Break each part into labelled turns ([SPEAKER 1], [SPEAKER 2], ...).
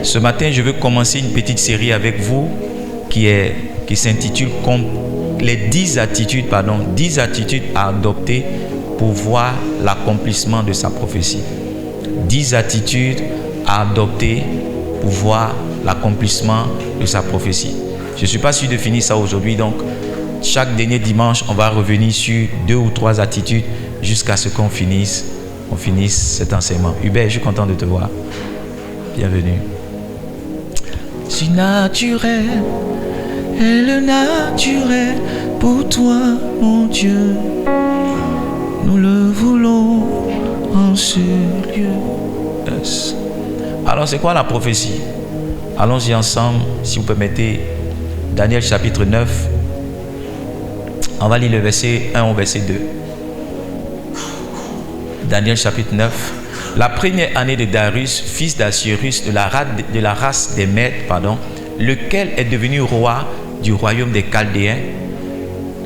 [SPEAKER 1] Ce matin, je veux commencer une petite série avec vous qui s'intitule les 10 attitudes à adopter pour voir l'accomplissement de sa prophétie. 10 attitudes à adopter pour voir l'accomplissement de sa prophétie. Je ne suis pas sûr de finir ça aujourd'hui, donc chaque dernier dimanche, on va revenir sur 2 ou 3 attitudes jusqu'à ce qu'on finisse cet enseignement. Hubert, je suis content de te voir. Bienvenue. Si naturel est le naturel pour toi, mon Dieu, nous le voulons en ce lieu. Yes. Alors, c'est quoi la prophétie? Allons-y ensemble, si vous permettez. Daniel chapitre 9. On va lire le verset 1 au verset 2. Daniel chapitre 9. La première année de Darius, fils d'Assuérus, de la race des Mèdes, lequel est devenu roi du royaume des Chaldéens.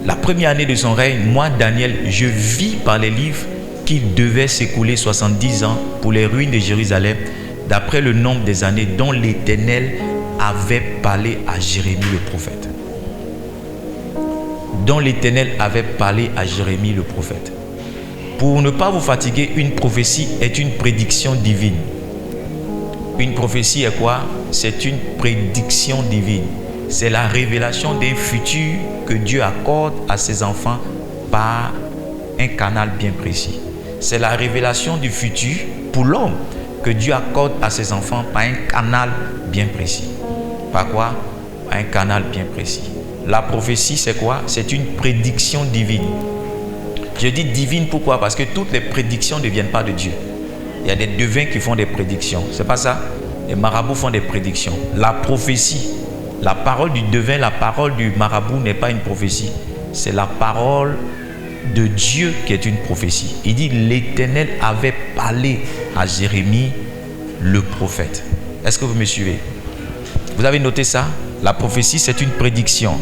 [SPEAKER 1] La première année de son règne, moi, Daniel, je vis par les livres qu'il devait s'écouler 70 ans pour les ruines de Jérusalem, d'après le nombre des années dont l'Éternel avait parlé à Jérémie le prophète. Dont l'Éternel avait parlé à Jérémie le prophète. Pour ne pas vous fatiguer, une prophétie est une prédiction divine. Une prophétie est quoi? C'est une prédiction divine. C'est la révélation d'un futur que Dieu accorde à ses enfants par un canal bien précis. C'est la révélation du futur pour l'homme que Dieu accorde à ses enfants par un canal bien précis. Par quoi? Par un canal bien précis. La prophétie, c'est quoi? C'est une prédiction divine. Je dis divine, pourquoi? Parce que toutes les prédictions ne viennent pas de Dieu. Il y a des devins qui font des prédictions. C'est pas ça? Les marabouts font des prédictions. La prophétie, la parole du devin, la parole du marabout n'est pas une prophétie. C'est la parole de Dieu qui est une prophétie. Il dit l'Éternel avait parlé à Jérémie le prophète. Est-ce que vous me suivez? Vous avez noté ça? La prophétie, c'est une prédiction.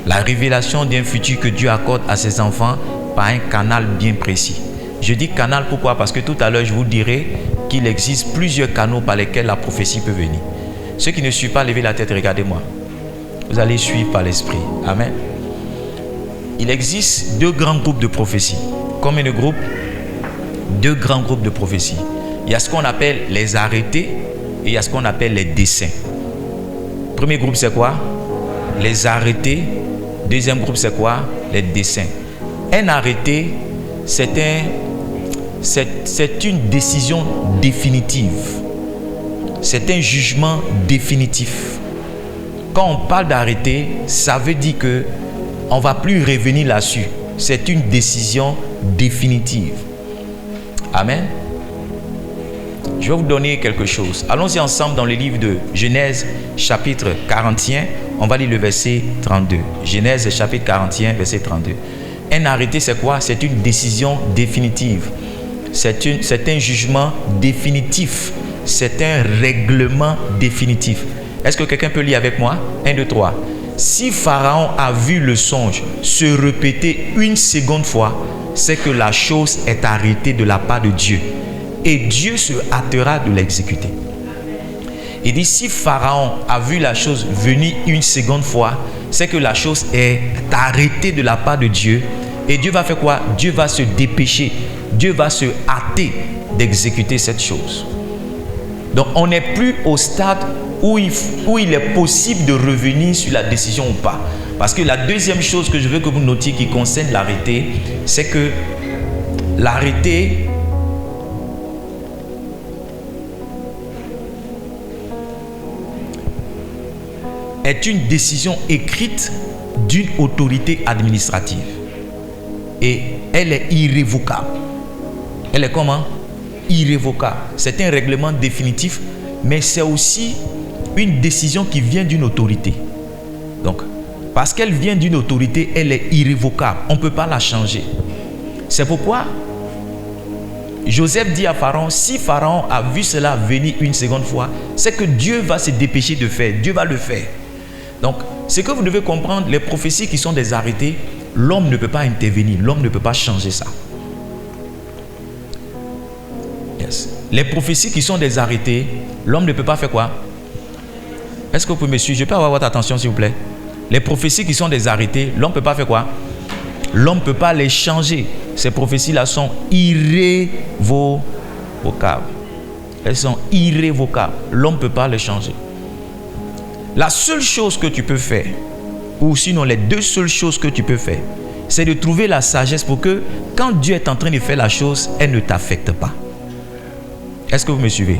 [SPEAKER 1] La révélation d'un futur que Dieu accorde à ses enfants par un canal bien précis. Je dis canal pourquoi? Parce que tout à l'heure, je vous dirai qu'il existe plusieurs canaux par lesquels la prophétie peut venir. Ceux qui ne suivent pas, levez la tête, regardez-moi. Vous allez suivre par l'esprit. Amen. Il existe 2 grands groupes de prophéties. Combien de groupes? 2 grands groupes de prophéties. Il y a ce qu'on appelle les arrêtés et il y a ce qu'on appelle les desseins. Premier groupe, c'est quoi? Les arrêtés. Deuxième groupe, c'est quoi? Les desseins. Un arrêté, c'est une décision définitive. C'est un jugement définitif. Quand on parle d'arrêté, ça veut dire qu'on ne va plus revenir là-dessus. C'est une décision définitive. Amen. Je vais vous donner quelque chose. Allons-y ensemble dans le livre de Genèse, chapitre 41. On va lire le verset 32. Genèse, chapitre 41, verset 32. Un arrêté, c'est quoi? C'est une décision définitive. C'est un jugement définitif. C'est un règlement définitif. Est-ce que quelqu'un peut lire avec moi? 1, 2, 3. Si Pharaon a vu le songe se répéter une seconde fois, c'est que la chose est arrêtée de la part de Dieu. Et Dieu se hâtera de l'exécuter. Il dit, si Pharaon a vu la chose venir une seconde fois, c'est que la chose est arrêtée de la part de Dieu. Et Dieu va faire quoi? Dieu va se dépêcher. Dieu va se hâter d'exécuter cette chose. Donc, on n'est plus au stade où il est possible de revenir sur la décision ou pas. Parce que la deuxième chose que je veux que vous notiez qui concerne l'arrêté, c'est que l'arrêté est une décision écrite d'une autorité administrative. Et elle est irrévocable. Elle est comment? Irrévocable. C'est un règlement définitif, mais c'est aussi une décision qui vient d'une autorité. Donc, parce qu'elle vient d'une autorité, elle est irrévocable. On ne peut pas la changer. C'est pourquoi Joseph dit à Pharaon, si Pharaon a vu cela venir une seconde fois, c'est que Dieu va se dépêcher de faire. Dieu va le faire. Donc, ce que vous devez comprendre, les prophéties qui sont des arrêtés, l'homme ne peut pas intervenir, l'homme ne peut pas changer ça. Yes. Les prophéties qui sont des arrêtés, l'homme ne peut pas faire quoi? Est-ce que vous pouvez me suivre? Je peux avoir votre attention, s'il vous plaît? Les prophéties qui sont des arrêtés, l'homme ne peut pas faire quoi? L'homme ne peut pas les changer. Ces prophéties-là sont irrévocables. Elles sont irrévocables. L'homme ne peut pas les changer. La seule chose que tu peux faire, ou sinon les deux seules choses que tu peux faire, c'est de trouver la sagesse pour que quand Dieu est en train de faire la chose, elle ne t'affecte pas. Est-ce que vous me suivez?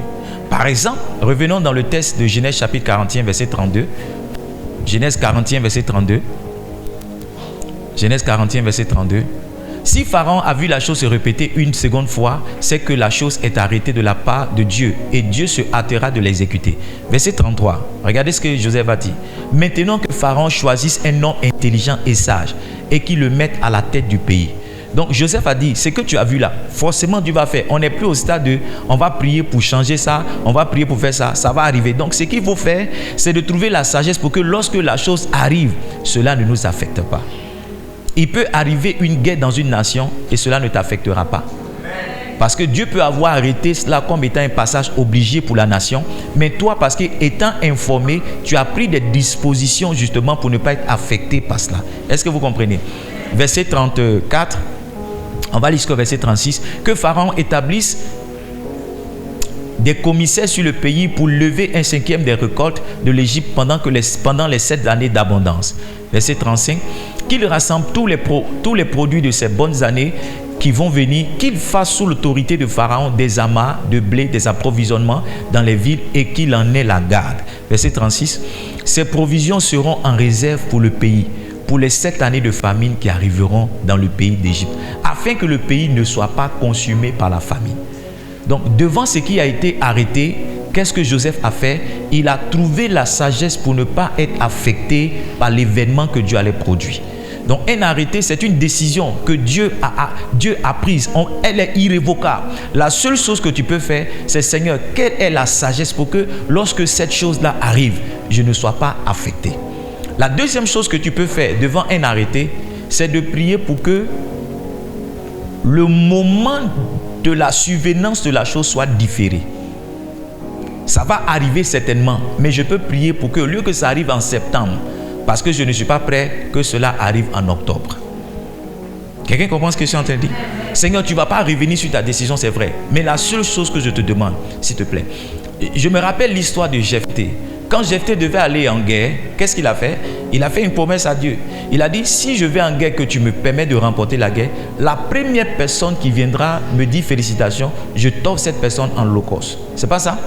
[SPEAKER 1] Par exemple, revenons dans le texte de Genèse chapitre 41, verset 32. Genèse 41, verset 32. Genèse 41, verset 32. Si Pharaon a vu la chose se répéter une seconde fois, c'est que la chose est arrêtée de la part de Dieu et Dieu se hâtera de l'exécuter. Verset 33. Regardez ce que Joseph a dit. Maintenant que Pharaon choisisse un homme intelligent et sage et qu'il le mette à la tête du pays. Donc Joseph a dit, ce que tu as vu là, forcément Dieu va faire. On n'est plus au stade de, on va prier pour changer ça, on va prier pour faire ça, ça va arriver. Donc ce qu'il faut faire, c'est de trouver la sagesse pour que lorsque la chose arrive, cela ne nous affecte pas. Il peut arriver une guerre dans une nation et cela ne t'affectera pas. Parce que Dieu peut avoir arrêté cela comme étant un passage obligé pour la nation. Mais toi, parce qu'étant informé, tu as pris des dispositions justement pour ne pas être affecté par cela. Est-ce que vous comprenez? Verset 34, on va lire jusqu'au verset 36. Que Pharaon établisse des commissaires sur le pays pour lever un cinquième des récoltes de l'Égypte pendant les 7 années d'abondance. Verset 35. Qu'il rassemble tous les produits de ces bonnes années qui vont venir, qu'il fasse sous l'autorité de Pharaon des amas de blé, des approvisionnements dans les villes et qu'il en ait la garde. Verset 36. Ces provisions seront en réserve pour le pays, pour les 7 années de famine qui arriveront dans le pays d'Égypte, afin que le pays ne soit pas consumé par la famine. Donc, devant ce qui a été arrêté, qu'est-ce que Joseph a fait? Il a trouvé la sagesse pour ne pas être affecté par l'événement que Dieu allait produire. Donc, un arrêté, c'est une décision que Dieu a prise. Elle est irrévocable. La seule chose que tu peux faire, c'est Seigneur, quelle est la sagesse pour que lorsque cette chose-là arrive, je ne sois pas affecté. La deuxième chose que tu peux faire devant un arrêté, c'est de prier pour que le moment de la survenance de la chose soit différé. Ça va arriver certainement, mais je peux prier pour que, au lieu que ça arrive en septembre, parce que je ne suis pas prêt, que cela arrive en octobre. Quelqu'un comprend ce que je suis en train de dire? Seigneur, tu ne vas pas revenir sur ta décision, c'est vrai. Mais la seule chose que je te demande, s'il te plaît, je me rappelle l'histoire de Jephthé. Quand Jephthé devait aller en guerre, qu'est-ce qu'il a fait? Il a fait une promesse à Dieu. Il a dit, si je vais en guerre, que tu me permets de remporter la guerre, la première personne qui viendra me dire félicitations, je t'offre cette personne en holocauste. C'est pas ça?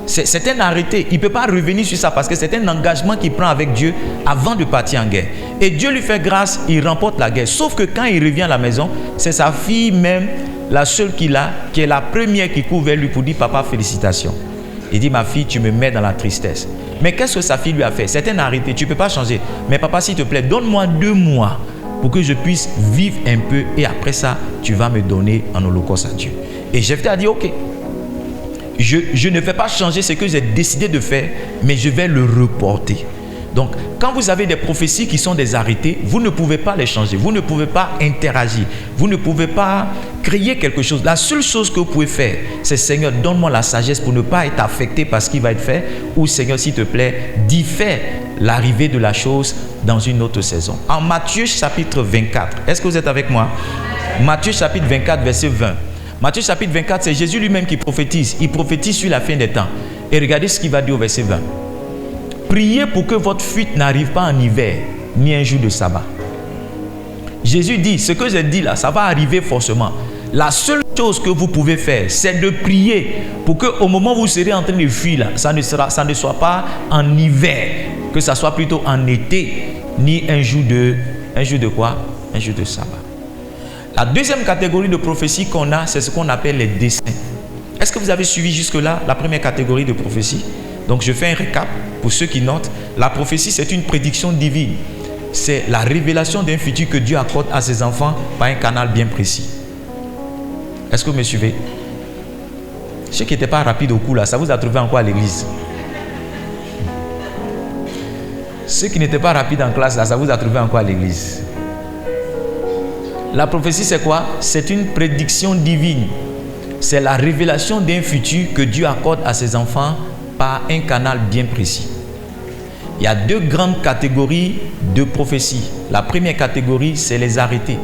[SPEAKER 1] C'est un arrêté. Il ne peut pas revenir sur ça parce que c'est un engagement qu'il prend avec Dieu avant de partir en guerre. Et Dieu lui fait grâce, il remporte la guerre. Sauf que quand il revient à la maison, c'est sa fille même, la seule qu'il a, qui est la première qui court vers lui pour dire, papa, félicitations. Il dit, ma fille, tu me mets dans la tristesse. Mais qu'est-ce que sa fille lui a fait? C'est un arrêté, tu ne peux pas changer. Mais papa, s'il te plaît, donne-moi 2 mois pour que je puisse vivre un peu. Et après ça, tu vas me donner en holocauste à Dieu. Et Jephthé a dit, ok. Je ne vais pas changer ce que j'ai décidé de faire, mais je vais le reporter. Donc, quand vous avez des prophéties qui sont des arrêtés, vous ne pouvez pas les changer. Vous ne pouvez pas interagir. Vous ne pouvez pas créer quelque chose. La seule chose que vous pouvez faire, c'est Seigneur, donne-moi la sagesse pour ne pas être affecté par ce qui va être fait. Ou Seigneur, s'il te plaît, diffère l'arrivée de la chose dans une autre saison. En Matthieu chapitre 24, est-ce que vous êtes avec moi? Matthieu chapitre 24, verset 20. Matthieu chapitre 24, c'est Jésus lui-même qui prophétise. Il prophétise sur la fin des temps. Et regardez ce qu'il va dire au verset 20. Priez pour que votre fuite n'arrive pas en hiver, ni un jour de sabbat. Jésus dit, ce que j'ai dit là, ça va arriver forcément. La seule chose que vous pouvez faire, c'est de prier pour qu'au moment où vous serez en train de fuir, là, ça ne soit pas en hiver, que ça soit plutôt en été, ni un jour de quoi? Un jour de sabbat. La deuxième catégorie de prophétie qu'on a, c'est ce qu'on appelle les desseins. Est-ce que vous avez suivi jusque-là la première catégorie de prophétie? Donc je fais un récap pour ceux qui notent. La prophétie, c'est une prédiction divine. C'est la révélation d'un futur que Dieu accorde à ses enfants par un canal bien précis. Est-ce que vous me suivez? Ceux qui n'étaient pas rapides au coup là, ça vous a trouvé en quoi à l'église? Ceux qui n'étaient pas rapides en classe là, ça vous a trouvé en quoi à l'église? La prophétie, c'est quoi? C'est une prédiction divine. C'est la révélation d'un futur que Dieu accorde à ses enfants par un canal bien précis. Il y a deux grandes catégories de prophéties. La première catégorie, c'est les arrêtés.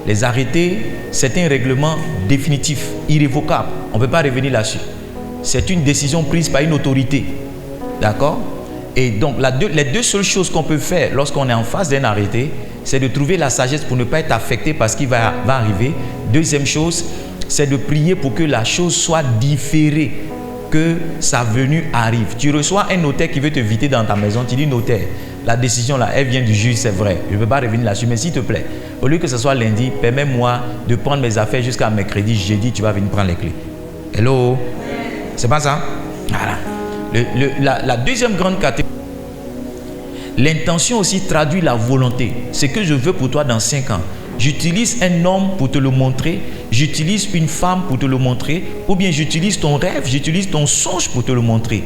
[SPEAKER 1] Les arrêtés, c'est un règlement définitif, irrévocable. On ne peut pas revenir là-dessus. C'est une décision prise par une autorité. D'accord? Et donc, les deux seules choses qu'on peut faire lorsqu'on est en face d'un arrêté, c'est de trouver la sagesse pour ne pas être affecté par ce qui va arriver. Deuxième chose, c'est de prier pour que la chose soit différée, que sa venue arrive. Tu reçois un notaire qui veut te inviter dans ta maison, tu dis notaire, la décision là, elle vient du juge, c'est vrai, je ne peux pas revenir là-dessus, mais s'il te plaît, au lieu que ce soit lundi, permets-moi de prendre mes affaires jusqu'à mercredi, jeudi, tu vas venir prendre les clés. Hello? C'est pas ça? Voilà. La deuxième grande catégorie, l'intention aussi traduit la volonté. Ce que je veux pour toi dans 5 ans. J'utilise un homme pour te le montrer, j'utilise une femme pour te le montrer, ou bien j'utilise ton rêve, j'utilise ton songe pour te le montrer.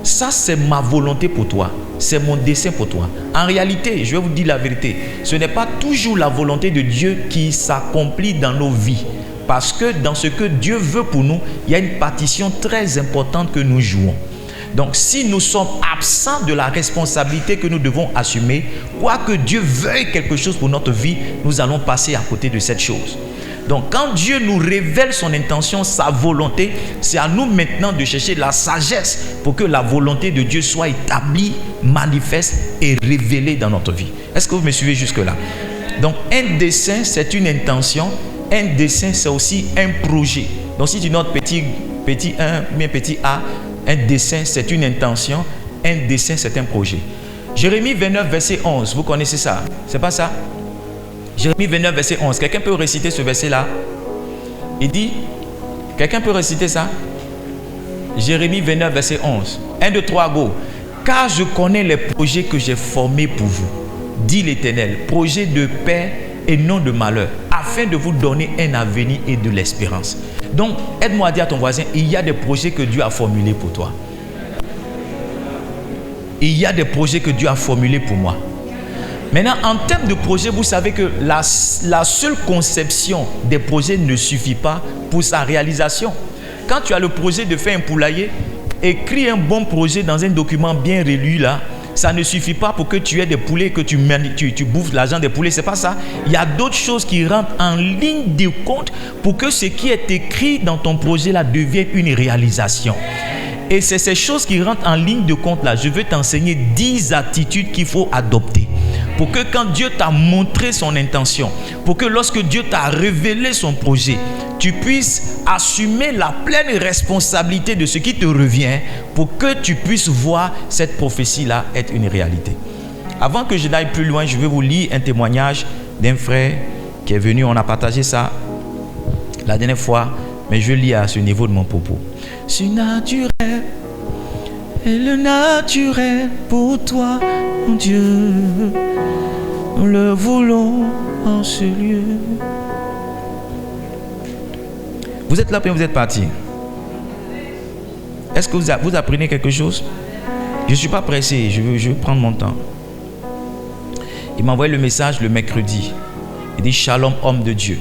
[SPEAKER 1] Ça, c'est ma volonté pour toi. C'est mon dessein pour toi. En réalité, je vais vous dire la vérité, ce n'est pas toujours la volonté de Dieu qui s'accomplit dans nos vies. Parce que dans ce que Dieu veut pour nous, il y a une partition très importante que nous jouons. Donc, si nous sommes absents de la responsabilité que nous devons assumer, quoi que Dieu veuille quelque chose pour notre vie, nous allons passer à côté de cette chose. Donc, quand Dieu nous révèle son intention, sa volonté, c'est à nous maintenant de chercher la sagesse pour que la volonté de Dieu soit établie, manifeste et révélée dans notre vie. Est-ce que vous me suivez jusque-là? Donc, un dessein, c'est une intention. Un dessein, c'est aussi un projet. Donc, si tu notes petit 1, bien petit a, un dessein, c'est une intention. Un dessein, c'est un projet. Jérémie 29, verset 11. Vous connaissez ça? C'est pas ça? Jérémie 29, verset 11. Quelqu'un peut réciter ce verset-là? Il dit, quelqu'un peut réciter ça? Jérémie 29, verset 11. 1, 2, 3, go. Car je connais les projets que j'ai formés pour vous, dit l'Éternel, projets de paix et non de malheur, afin de vous donner un avenir et de l'espérance. Donc, aide-moi à dire à ton voisin, il y a des projets que Dieu a formulés pour toi. Il y a des projets que Dieu a formulés pour moi. Maintenant, en termes de projets, vous savez que la seule conception des projets ne suffit pas pour sa réalisation. Quand tu as le projet de faire un poulailler, écris un bon projet dans un document bien relu là. Ça ne suffit pas pour que tu aies des poulets, que tu bouffes l'argent des poulets. C'est pas ça. Il y a d'autres choses qui rentrent en ligne de compte pour que ce qui est écrit dans ton projet là devienne une réalisation. Et c'est ces choses qui rentrent en ligne de compte là. Je veux t'enseigner 10 attitudes qu'il faut adopter. Pour que quand Dieu t'a montré son intention, pour que lorsque Dieu t'a révélé son projet, tu puisses assumer la pleine responsabilité de ce qui te revient pour que tu puisses voir cette prophétie-là être une réalité. Avant que je n'aille plus loin, je vais vous lire un témoignage d'un frère qui est venu. On a partagé ça la dernière fois, mais je lis à ce niveau de mon propos. Surnaturel est le naturel pour toi, mon Dieu. Nous le voulons en ce lieu. Vous êtes là puis vous êtes parti. Est-ce que vous apprenez quelque chose? Je ne suis pas pressé, je veux prendre mon temps. Il m'a envoyé le message le mercredi. Il dit: Shalom, homme de Dieu.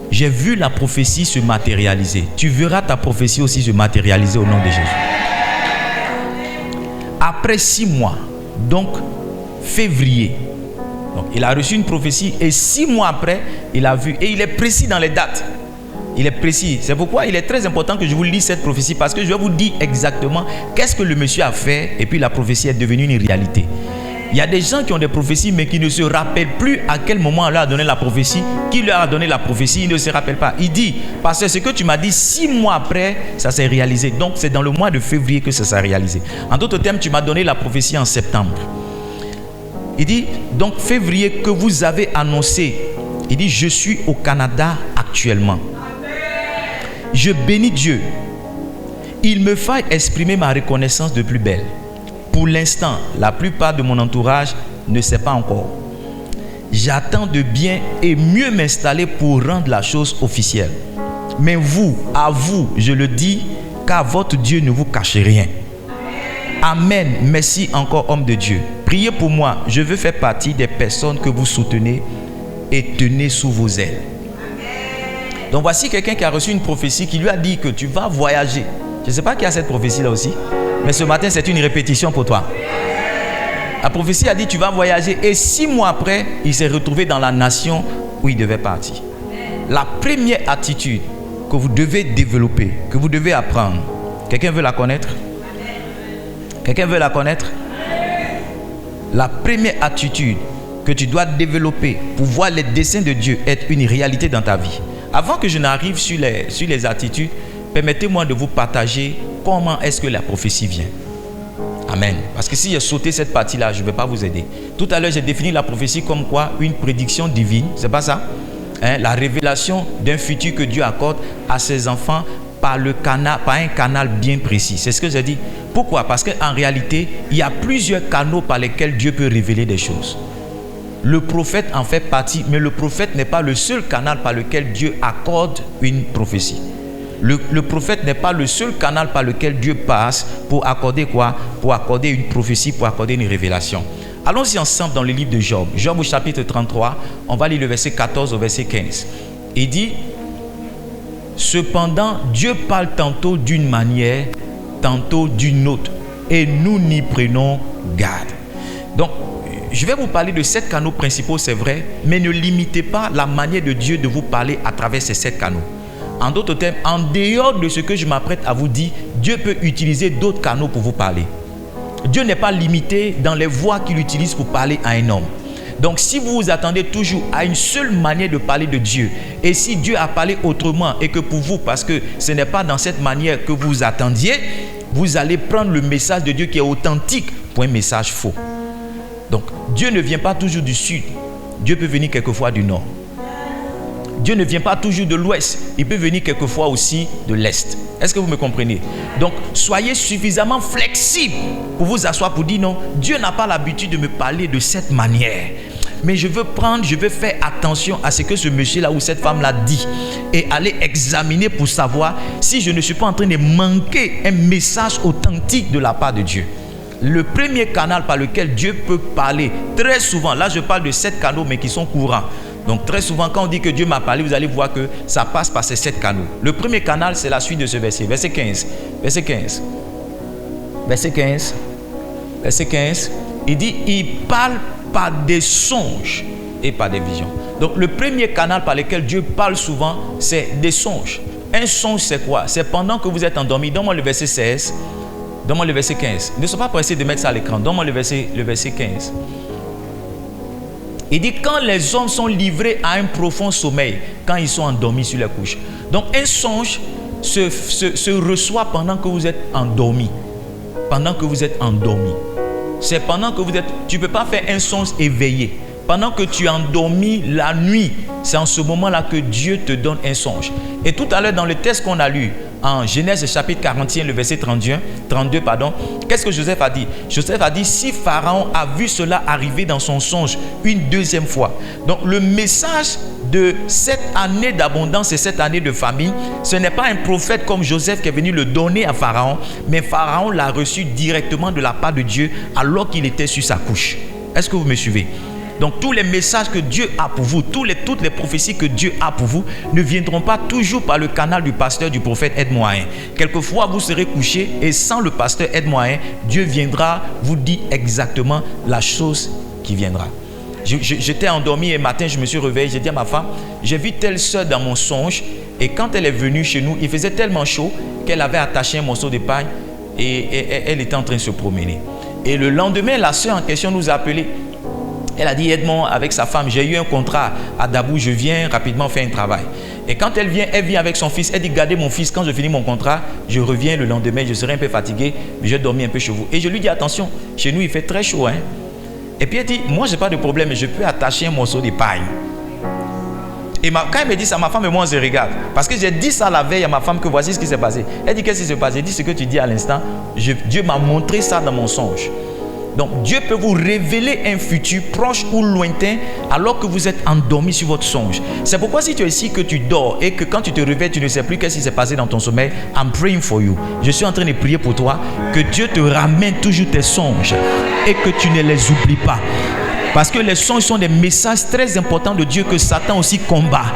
[SPEAKER 1] J'ai vu la prophétie se matérialiser. Tu verras ta prophétie aussi se matérialiser au nom de Jésus. Après 6 mois, donc février, donc il a reçu une prophétie et 6 mois après, il a vu. Et il est précis dans les dates. Il est précis. C'est pourquoi il est très important que je vous lise cette prophétie, parce que je vais vous dire exactement qu'est-ce que le monsieur a fait et puis la prophétie est devenue une réalité. Il y a des gens qui ont des prophéties mais qui ne se rappellent plus à quel moment on leur a donné la prophétie. Qui leur a donné la prophétie, ils ne se rappellent pas. Il dit, parce que ce que tu m'as dit 6 mois après, ça s'est réalisé. Donc c'est dans le mois de février que ça s'est réalisé. En d'autres termes, tu m'as donné la prophétie en septembre. Il dit, donc février que vous avez annoncé. Il dit, je suis au Canada actuellement. Je bénis Dieu. Il me faille exprimer ma reconnaissance de plus belle. Pour l'instant, la plupart de mon entourage ne sait pas encore. J'attends de bien et mieux m'installer pour rendre la chose officielle. Mais vous, à vous, je le dis, car votre Dieu ne vous cache rien. Amen. Merci encore, homme de Dieu. Priez pour moi. Je veux faire partie des personnes que vous soutenez et tenez sous vos ailes. Donc voici quelqu'un qui a reçu une prophétie qui lui a dit que tu vas voyager. Je ne sais pas qui a cette prophétie là aussi. Mais ce matin, c'est une répétition pour toi. La prophétie a dit tu vas voyager et 6 mois après, il s'est retrouvé dans la nation où il devait partir. La première attitude que vous devez développer, que vous devez apprendre, quelqu'un veut la connaître? Quelqu'un veut la connaître? La première attitude que tu dois développer pour voir les desseins de Dieu être une réalité dans ta vie. Avant que je n'arrive sur les attitudes, permettez-moi de vous partager comment est-ce que la prophétie vient. Amen. Parce que si j'ai sauté cette partie-là, je ne vais pas vous aider. Tout à l'heure, j'ai défini la prophétie comme quoi? Une prédiction divine. C'est pas ça? La révélation d'un futur que Dieu accorde à ses enfants par un canal bien précis. C'est ce que j'ai dit. Pourquoi? Parce qu'en réalité, il y a plusieurs canaux par lesquels Dieu peut révéler des choses. Le prophète en fait partie, mais le prophète n'est pas le seul canal par lequel Dieu accorde une prophétie. Le prophète n'est pas le seul canal par lequel Dieu passe pour accorder quoi? Pour accorder une prophétie, pour accorder une révélation. Allons-y ensemble dans le livre de Job. Job au chapitre 33, on va lire le verset 14 au verset 15. Il dit: cependant, Dieu parle tantôt d'une manière, tantôt d'une autre, et nous n'y prenons garde. Donc, je vais vous parler de 7 canaux principaux, c'est vrai, mais ne limitez pas la manière de Dieu de vous parler à travers ces 7 canaux. En d'autres termes, en dehors de ce que je m'apprête à vous dire, Dieu peut utiliser d'autres canaux pour vous parler. Dieu n'est pas limité dans les voies qu'il utilise pour parler à un homme. Donc si vous vous attendez toujours à une seule manière de parler de Dieu, et si Dieu a parlé autrement et que pour vous, parce que ce n'est pas dans cette manière que vous attendiez, vous allez prendre le message de Dieu qui est authentique pour un message faux. Donc Dieu ne vient pas toujours du sud, Dieu peut venir quelquefois du nord. Dieu ne vient pas toujours de l'ouest, il peut venir quelquefois aussi de l'est. Est-ce que vous me comprenez? Donc soyez suffisamment flexible pour vous asseoir pour dire non, Dieu n'a pas l'habitude de me parler de cette manière. Mais je veux faire attention à ce que ce monsieur-là ou cette femme-là dit et aller examiner pour savoir si je ne suis pas en train de manquer un message authentique de la part de Dieu. Le premier canal par lequel Dieu peut parler, très souvent, là je parle de 7 canaux mais qui sont courants. Donc très souvent quand on dit que Dieu m'a parlé, vous allez voir que ça passe par ces 7 canaux. Le premier canal, c'est la suite de ce verset. Verset 15. Verset 15. Verset 15. Verset 15. Il dit, il parle par des songes et par des visions. Donc le premier canal par lequel Dieu parle souvent, c'est des songes. Un songe, c'est quoi? C'est pendant que vous êtes endormi. Donne-moi le verset 16. Donne-moi le verset 15. Ne sois pas pressé de mettre ça à l'écran. Donne-moi le verset 15. Il dit quand les hommes sont livrés à un profond sommeil, quand ils sont endormis sur les couches. Donc un songe se reçoit pendant que vous êtes endormi. Pendant que vous êtes endormi. C'est pendant que vous êtes... Tu ne peux pas faire un songe éveillé. Pendant que tu es endormi la nuit, c'est en ce moment-là que Dieu te donne un songe. Et tout à l'heure dans le texte qu'on a lu, en Genèse chapitre 41, le verset 32, qu'est-ce que Joseph a dit? Joseph a dit, si Pharaon a vu cela arriver dans son songe une deuxième fois. Donc le message de cette année d'abondance et cette année de famine, ce n'est pas un prophète comme Joseph qui est venu le donner à Pharaon, mais Pharaon l'a reçu directement de la part de Dieu alors qu'il était sur sa couche. Est-ce que vous me suivez? Donc tous les messages que Dieu a pour vous, toutes les prophéties que Dieu a pour vous ne viendront pas toujours par le canal du pasteur, du prophète Aide-moi-un. Quelquefois vous serez couché et sans le pasteur Aide-moi-un, Dieu viendra vous dire exactement la chose qui viendra. J'étais endormi et matin je me suis réveillé, j'ai dit à ma femme, j'ai vu telle soeur dans mon songe et quand elle est venue chez nous, il faisait tellement chaud qu'elle avait attaché un morceau de paille et elle était en train de se promener. Et le lendemain, la soeur en question nous a appelés. Elle a dit, Edmond, avec sa femme, j'ai eu un contrat à Dabou, je viens rapidement faire un travail. Et quand elle vient avec son fils, elle dit, gardez mon fils, quand je finis mon contrat, je reviens le lendemain, je serai un peu fatigué, mais je vais dormir un peu chez vous. Et je lui dis, attention, chez nous il fait très chaud. Et puis elle dit, moi je n'ai pas de problème, je peux attacher un morceau de paille. Et quand elle me dit ça, ma femme et moi on se regarde. Parce que j'ai dit ça la veille à ma femme que voici ce qui s'est passé. Elle dit, qu'est-ce qui s'est passé? J'ai dit ce que tu dis à l'instant, Dieu m'a montré ça dans mon songe. Donc Dieu peut vous révéler un futur proche ou lointain alors que vous êtes endormi sur votre songe. C'est pourquoi si tu es ici que tu dors et que quand tu te réveilles tu ne sais plus qu'est-ce qui s'est passé dans ton sommeil, I'm praying for you. Je suis en train de prier pour toi que Dieu te ramène toujours tes songes et que tu ne les oublies pas. Parce que les songes sont des messages très importants de Dieu que Satan aussi combat.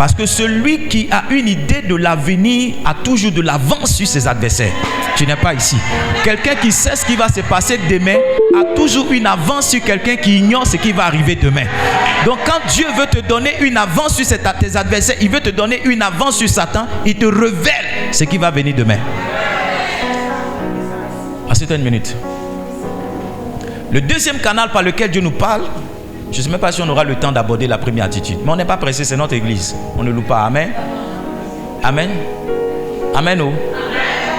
[SPEAKER 1] Parce que celui qui a une idée de l'avenir a toujours de l'avance sur ses adversaires. Tu n'es pas ici. Quelqu'un qui sait ce qui va se passer demain a toujours une avance sur quelqu'un qui ignore ce qui va arriver demain. Donc quand Dieu veut te donner une avance sur tes adversaires, il veut te donner une avance sur Satan, il te révèle ce qui va venir demain. Assieds-toi une minute. Le deuxième canal par lequel Dieu nous parle, je ne sais même pas si on aura le temps d'aborder la première attitude. Mais on n'est pas pressé, c'est notre église. On ne loue pas. Amen. Amen. Amen. Oh.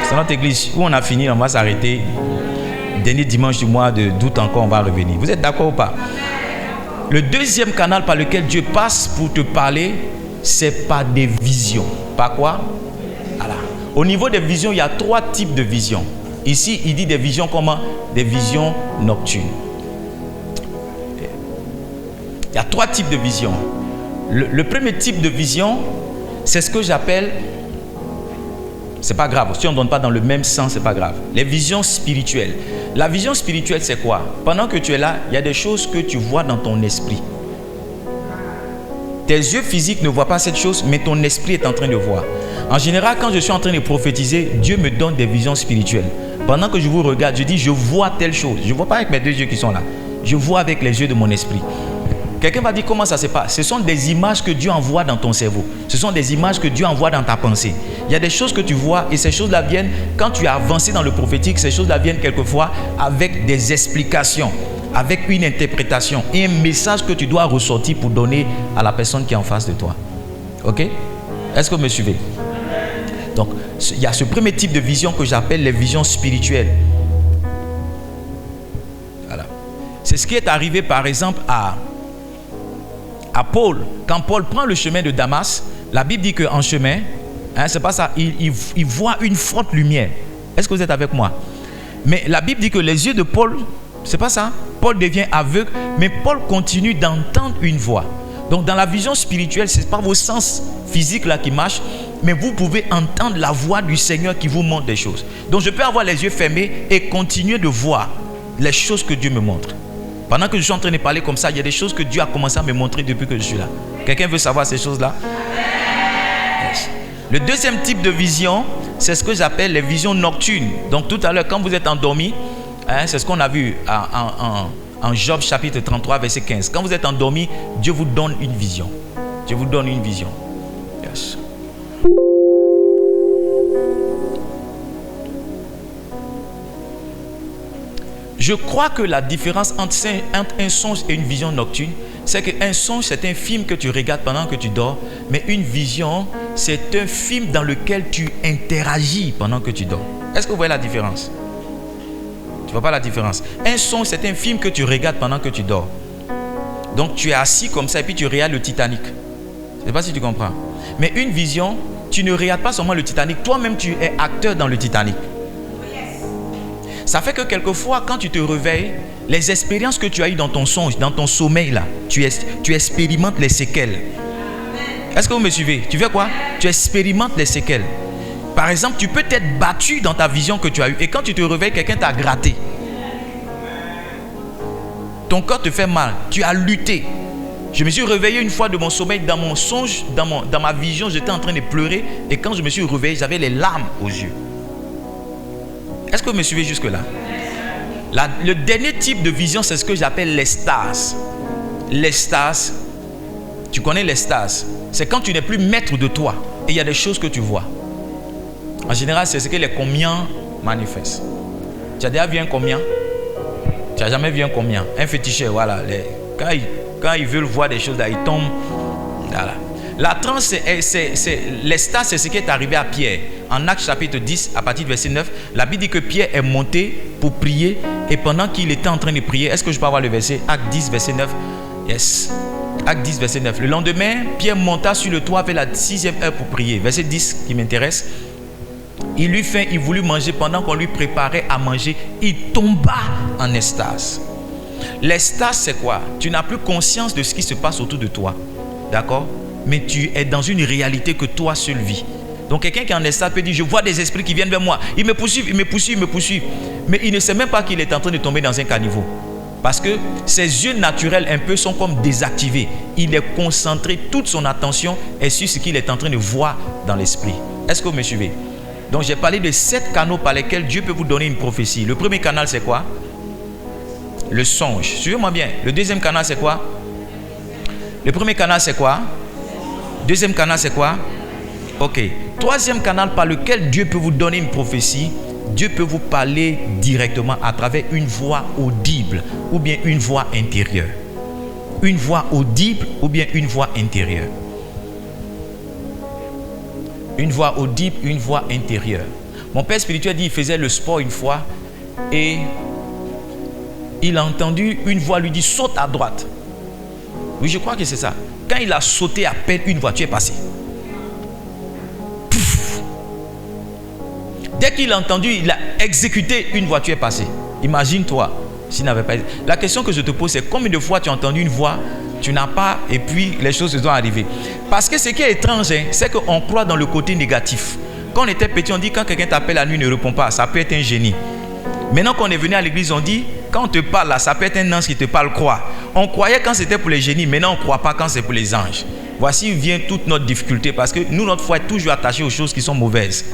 [SPEAKER 1] C'est notre église. Où on a fini, on va s'arrêter. Dernier dimanche du mois d'août encore, on va revenir. Vous êtes d'accord ou pas? Le deuxième canal par lequel Dieu passe pour te parler, c'est par des visions. Par quoi? Voilà. Au niveau des visions, il y a 3 types de visions. Ici, il dit des visions comment? Des visions nocturnes. Il y a 3 types de visions. Le premier type de vision, c'est ce que j'appelle, c'est pas grave, si on ne donne pas dans le même sens, c'est pas grave. Les visions spirituelles. La vision spirituelle, c'est quoi? Pendant que tu es là, il y a des choses que tu vois dans ton esprit. Tes yeux physiques ne voient pas cette chose, mais ton esprit est en train de voir. En général, quand je suis en train de prophétiser, Dieu me donne des visions spirituelles. Pendant que je vous regarde, je dis, je vois telle chose. Je ne vois pas avec mes 2 yeux qui sont là. Je vois avec les yeux de mon esprit. Quelqu'un va dire comment ça se passe. Ce sont des images que Dieu envoie dans ton cerveau. Ce sont des images que Dieu envoie dans ta pensée. Il y a des choses que tu vois et ces choses-là viennent, quand tu as avancé dans le prophétique, ces choses-là viennent quelquefois avec des explications, avec une interprétation et un message que tu dois ressortir pour donner à la personne qui est en face de toi. Ok? Est-ce que vous me suivez? Donc, il y a ce premier type de vision que j'appelle les visions spirituelles. Voilà. C'est ce qui est arrivé par exemple à Paul. Quand Paul prend le chemin de Damas, la Bible dit qu'en chemin, c'est pas ça, il voit une forte lumière. Est-ce que vous êtes avec moi? Mais la Bible dit que les yeux de Paul, c'est pas ça. Paul devient aveugle, mais Paul continue d'entendre une voix. Donc dans la vision spirituelle, ce n'est pas vos sens physiques là qui marchent, mais vous pouvez entendre la voix du Seigneur qui vous montre des choses. Donc je peux avoir les yeux fermés et continuer de voir les choses que Dieu me montre. Pendant que je suis en train de parler comme ça, il y a des choses que Dieu a commencé à me montrer depuis que je suis là. Quelqu'un veut savoir ces choses-là? Yes. Le deuxième type de vision, c'est ce que j'appelle les visions nocturnes. Donc tout à l'heure, quand vous êtes endormi, c'est ce qu'on a vu en Job chapitre 33, verset 15. Quand vous êtes endormi, Dieu vous donne une vision. Dieu vous donne une vision. Yes. Je crois que la différence entre un songe et une vision nocturne, c'est qu'un songe, c'est un film que tu regardes pendant que tu dors, mais une vision, c'est un film dans lequel tu interagis pendant que tu dors. Est-ce que vous voyez la différence? Tu ne vois pas la différence? Un songe, c'est un film que tu regardes pendant que tu dors. Donc tu es assis comme ça et puis tu regardes le Titanic. Je ne sais pas si tu comprends. Mais une vision, tu ne regardes pas seulement le Titanic, toi-même tu es acteur dans le Titanic. Ça fait que quelquefois, quand tu te réveilles, les expériences que tu as eues dans ton songe, dans ton sommeil, là, tu expérimentes les séquelles. Est-ce que vous me suivez? Tu fais quoi? Tu expérimentes les séquelles. Par exemple, tu peux t'être battu dans ta vision que tu as eue. Et quand tu te réveilles, quelqu'un t'a gratté. Ton corps te fait mal. Tu as lutté. Je me suis réveillé une fois de mon sommeil, dans mon songe, dans ma vision, j'étais en train de pleurer. Et quand je me suis réveillé, j'avais les larmes aux yeux. Est-ce que vous me suivez jusque-là? Le dernier type de vision, c'est ce que j'appelle l'extase. L'extase, tu connais l'extase? C'est quand tu n'es plus maître de toi et il y a des choses que tu vois. En général, c'est ce que les comiens manifestent. Tu as déjà vu un comien? Tu n'as jamais vu un comien? Un féticheur, voilà. Quand ils veulent voir des choses, là, ils tombent. Voilà. La transe, l'extase, c'est ce qui est arrivé à Pierre. En Actes chapitre 10, à partir du verset 9, la Bible dit que Pierre est monté pour prier. Et pendant qu'il était en train de prier, est-ce que je peux avoir le verset? Actes 10, verset 9. Yes. Actes 10, verset 9. Le lendemain, Pierre monta sur le toit vers la 6e heure pour prier. Verset 10 qui m'intéresse. Il eut faim, il voulut manger. Pendant qu'on lui préparait à manger, il tomba en extase. L'extase, c'est quoi? Tu n'as plus conscience de ce qui se passe autour de toi. D'accord? Mais tu es dans une réalité que toi seul vis. Donc quelqu'un qui est en extase peut dire, je vois des esprits qui viennent vers moi. Ils me poursuivent, ils me poursuivent, ils me poursuivent. Mais il ne sait même pas qu'il est en train de tomber dans un caniveau. Parce que ses yeux naturels un peu sont comme désactivés. Il est concentré, toute son attention est sur ce qu'il est en train de voir dans l'esprit. Est-ce que vous me suivez? Donc j'ai parlé de 7 canaux par lesquels Dieu peut vous donner une prophétie. Le premier canal c'est quoi? Le songe. Suivez-moi bien. Le deuxième canal c'est quoi? Le premier canal c'est quoi? Deuxième canal c'est quoi? Ok. Troisième canal par lequel Dieu peut vous donner une prophétie. Dieu peut vous parler directement à travers une voix audible ou bien une voix intérieure. Une voix audible ou bien une voix intérieure. Une voix audible, une voix intérieure. Mon père spirituel dit qu'il faisait le sport une fois et il a entendu une voix lui dire saute à droite. Oui, je crois que c'est ça. Quand il a sauté, à peine une voiture est passée. Pouf. Dès qu'il a entendu, il a exécuté, une voiture est passée. Imagine-toi s'il n'avait pas. La question que je te pose, c'est combien de fois tu as entendu une voix, tu n'as pas, et puis les choses se sont arrivées. Parce que ce qui est étrange, c'est qu'on croit dans le côté négatif. Quand on était petit, on dit quand quelqu'un t'appelle la nuit, ne répond pas, ça peut être un génie. Maintenant qu'on est venu à l'église, on dit quand on te parle là, ça peut être un ange qui te parle, crois. On croyait quand c'était pour les génies, maintenant on ne croit pas quand c'est pour les anges. Voici vient toute notre difficulté parce que nous, notre foi est toujours attachée aux choses qui sont mauvaises.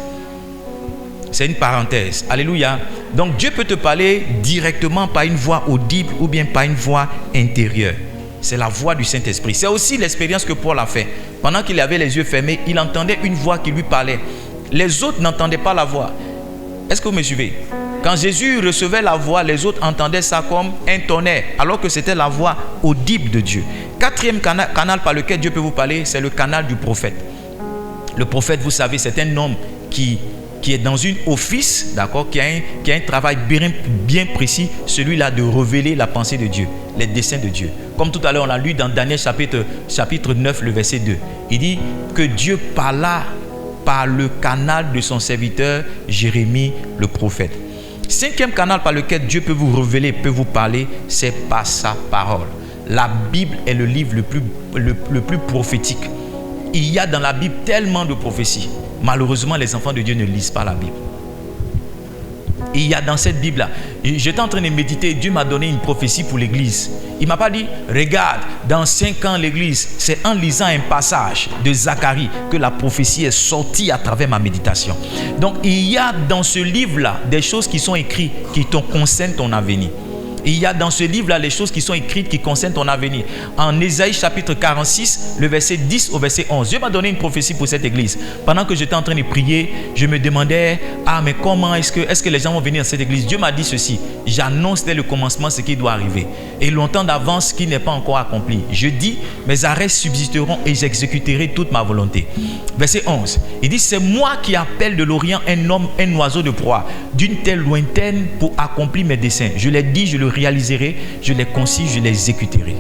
[SPEAKER 1] C'est une parenthèse. Alléluia. Donc Dieu peut te parler directement par une voix audible ou bien par une voix intérieure. C'est la voix du Saint-Esprit. C'est aussi l'expérience que Paul a fait. Pendant qu'il avait les yeux fermés, il entendait une voix qui lui parlait. Les autres n'entendaient pas la voix. Est-ce que vous me suivez? Quand Jésus recevait la voix, les autres entendaient ça comme un tonnerre, alors que c'était la voix audible de Dieu. Quatrième canal par lequel Dieu peut vous parler, c'est le canal du prophète. Le prophète, vous savez, c'est un homme qui est dans une office, d'accord, qui a un travail bien précis, celui-là de révéler la pensée de Dieu, les desseins de Dieu. Comme tout à l'heure, on l'a lu dans Daniel chapitre 9, le verset 2. Il dit que Dieu parla par le canal de son serviteur Jérémie, le prophète. Cinquième canal par lequel Dieu peut vous révéler, peut vous parler, c'est par sa parole. La Bible est le livre le plus prophétique. Il y a dans la Bible tellement de prophéties. Malheureusement, les enfants de Dieu ne lisent pas la Bible. Il y a dans cette Bible-là, j'étais en train de méditer, Dieu m'a donné une prophétie pour l'église. Il ne m'a pas dit, regarde, dans 5 ans l'église. C'est en lisant un passage de Zacharie que la prophétie est sortie à travers ma méditation. Donc il y a dans ce livre-là des choses qui sont écrites qui concernent ton avenir. Il y a dans ce livre-là les choses qui sont écrites qui concernent ton avenir. En Ésaïe chapitre 46, le verset 10 au verset 11. Dieu m'a donné une prophétie pour cette église. Pendant que j'étais en train de prier, je me demandais, mais comment est-ce que les gens vont venir à cette église? Dieu m'a dit ceci, j'annonce dès le commencement ce qui doit arriver. Et longtemps d'avance, ce qui n'est pas encore accompli. Je dis, mes arrêts subsisteront et j'exécuterai toute ma volonté. Verset 11, il dit, c'est moi qui appelle de l'Orient un homme, un oiseau de proie, d'une telle lointaine pour accomplir mes desseins. Je l'ai dit, je le réaliserai, je les concis, je les exécuterai.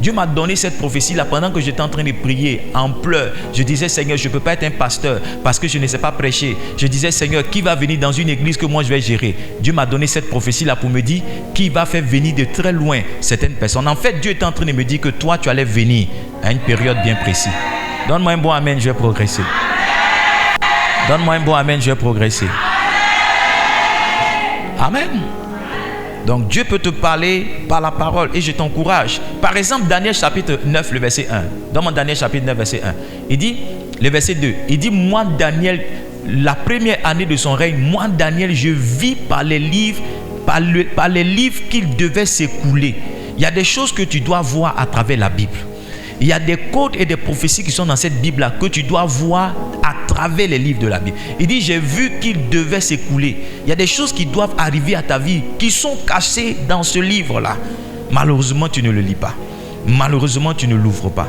[SPEAKER 1] Dieu m'a donné cette prophétie-là pendant que j'étais en train de prier en pleurs. Je disais, Seigneur, je ne peux pas être un pasteur parce que je ne sais pas prêcher. Je disais, Seigneur, qui va venir dans une église que moi je vais gérer? Dieu m'a donné cette prophétie-là pour me dire qui va faire venir de très loin certaines personnes. En fait, Dieu était en train de me dire que toi, tu allais venir à une période bien précise. Donne-moi un bon amen, je vais progresser. Donne-moi un bon amen, je vais progresser. Amen. Donc Dieu peut te parler par la parole et je t'encourage. Par exemple, Daniel chapitre 9, le verset 1. Dans mon Daniel chapitre 9, verset 1. Il dit, le verset 2, il dit, moi Daniel, la première année de son règne, moi Daniel, je vis par les livres qu'il devait s'écouler. Il y a des choses que tu dois voir à travers la Bible. Il y a des codes et des prophéties qui sont dans cette Bible-là que tu dois voir à travers les livres de la Bible. Il dit, j'ai vu qu'il devait s'écouler. Il y a des choses qui doivent arriver à ta vie qui sont cachées dans ce livre-là. Malheureusement, tu ne le lis pas. Malheureusement, tu ne l'ouvres pas.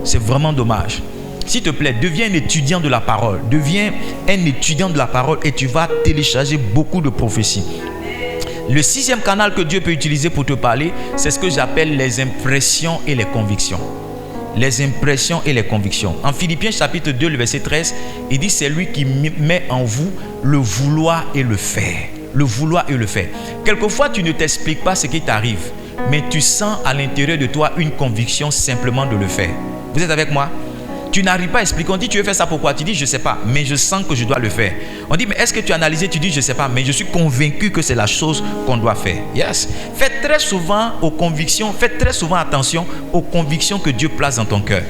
[SPEAKER 1] C'est vraiment dommage. S'il te plaît, deviens un étudiant de la parole. Deviens un étudiant de la parole et tu vas télécharger beaucoup de prophéties. Le 6e canal que Dieu peut utiliser pour te parler, c'est ce que j'appelle les impressions et les convictions. Les impressions et les convictions. En Philippiens chapitre 2, le verset 13, il dit, c'est lui qui met en vous le vouloir et le faire. Le vouloir et le faire. Quelquefois, tu ne t'expliques pas ce qui t'arrive, mais tu sens à l'intérieur de toi une conviction simplement de le faire. Vous êtes avec moi? Tu n'arrives pas à expliquer. On dit, tu veux faire ça pourquoi? Tu dis, je ne sais pas, mais je sens que je dois le faire. On dit, mais est-ce que tu as analysé? Tu dis, je ne sais pas, mais je suis convaincu que c'est la chose qu'on doit faire. Yes. Faites très souvent attention aux convictions que Dieu place dans ton cœur.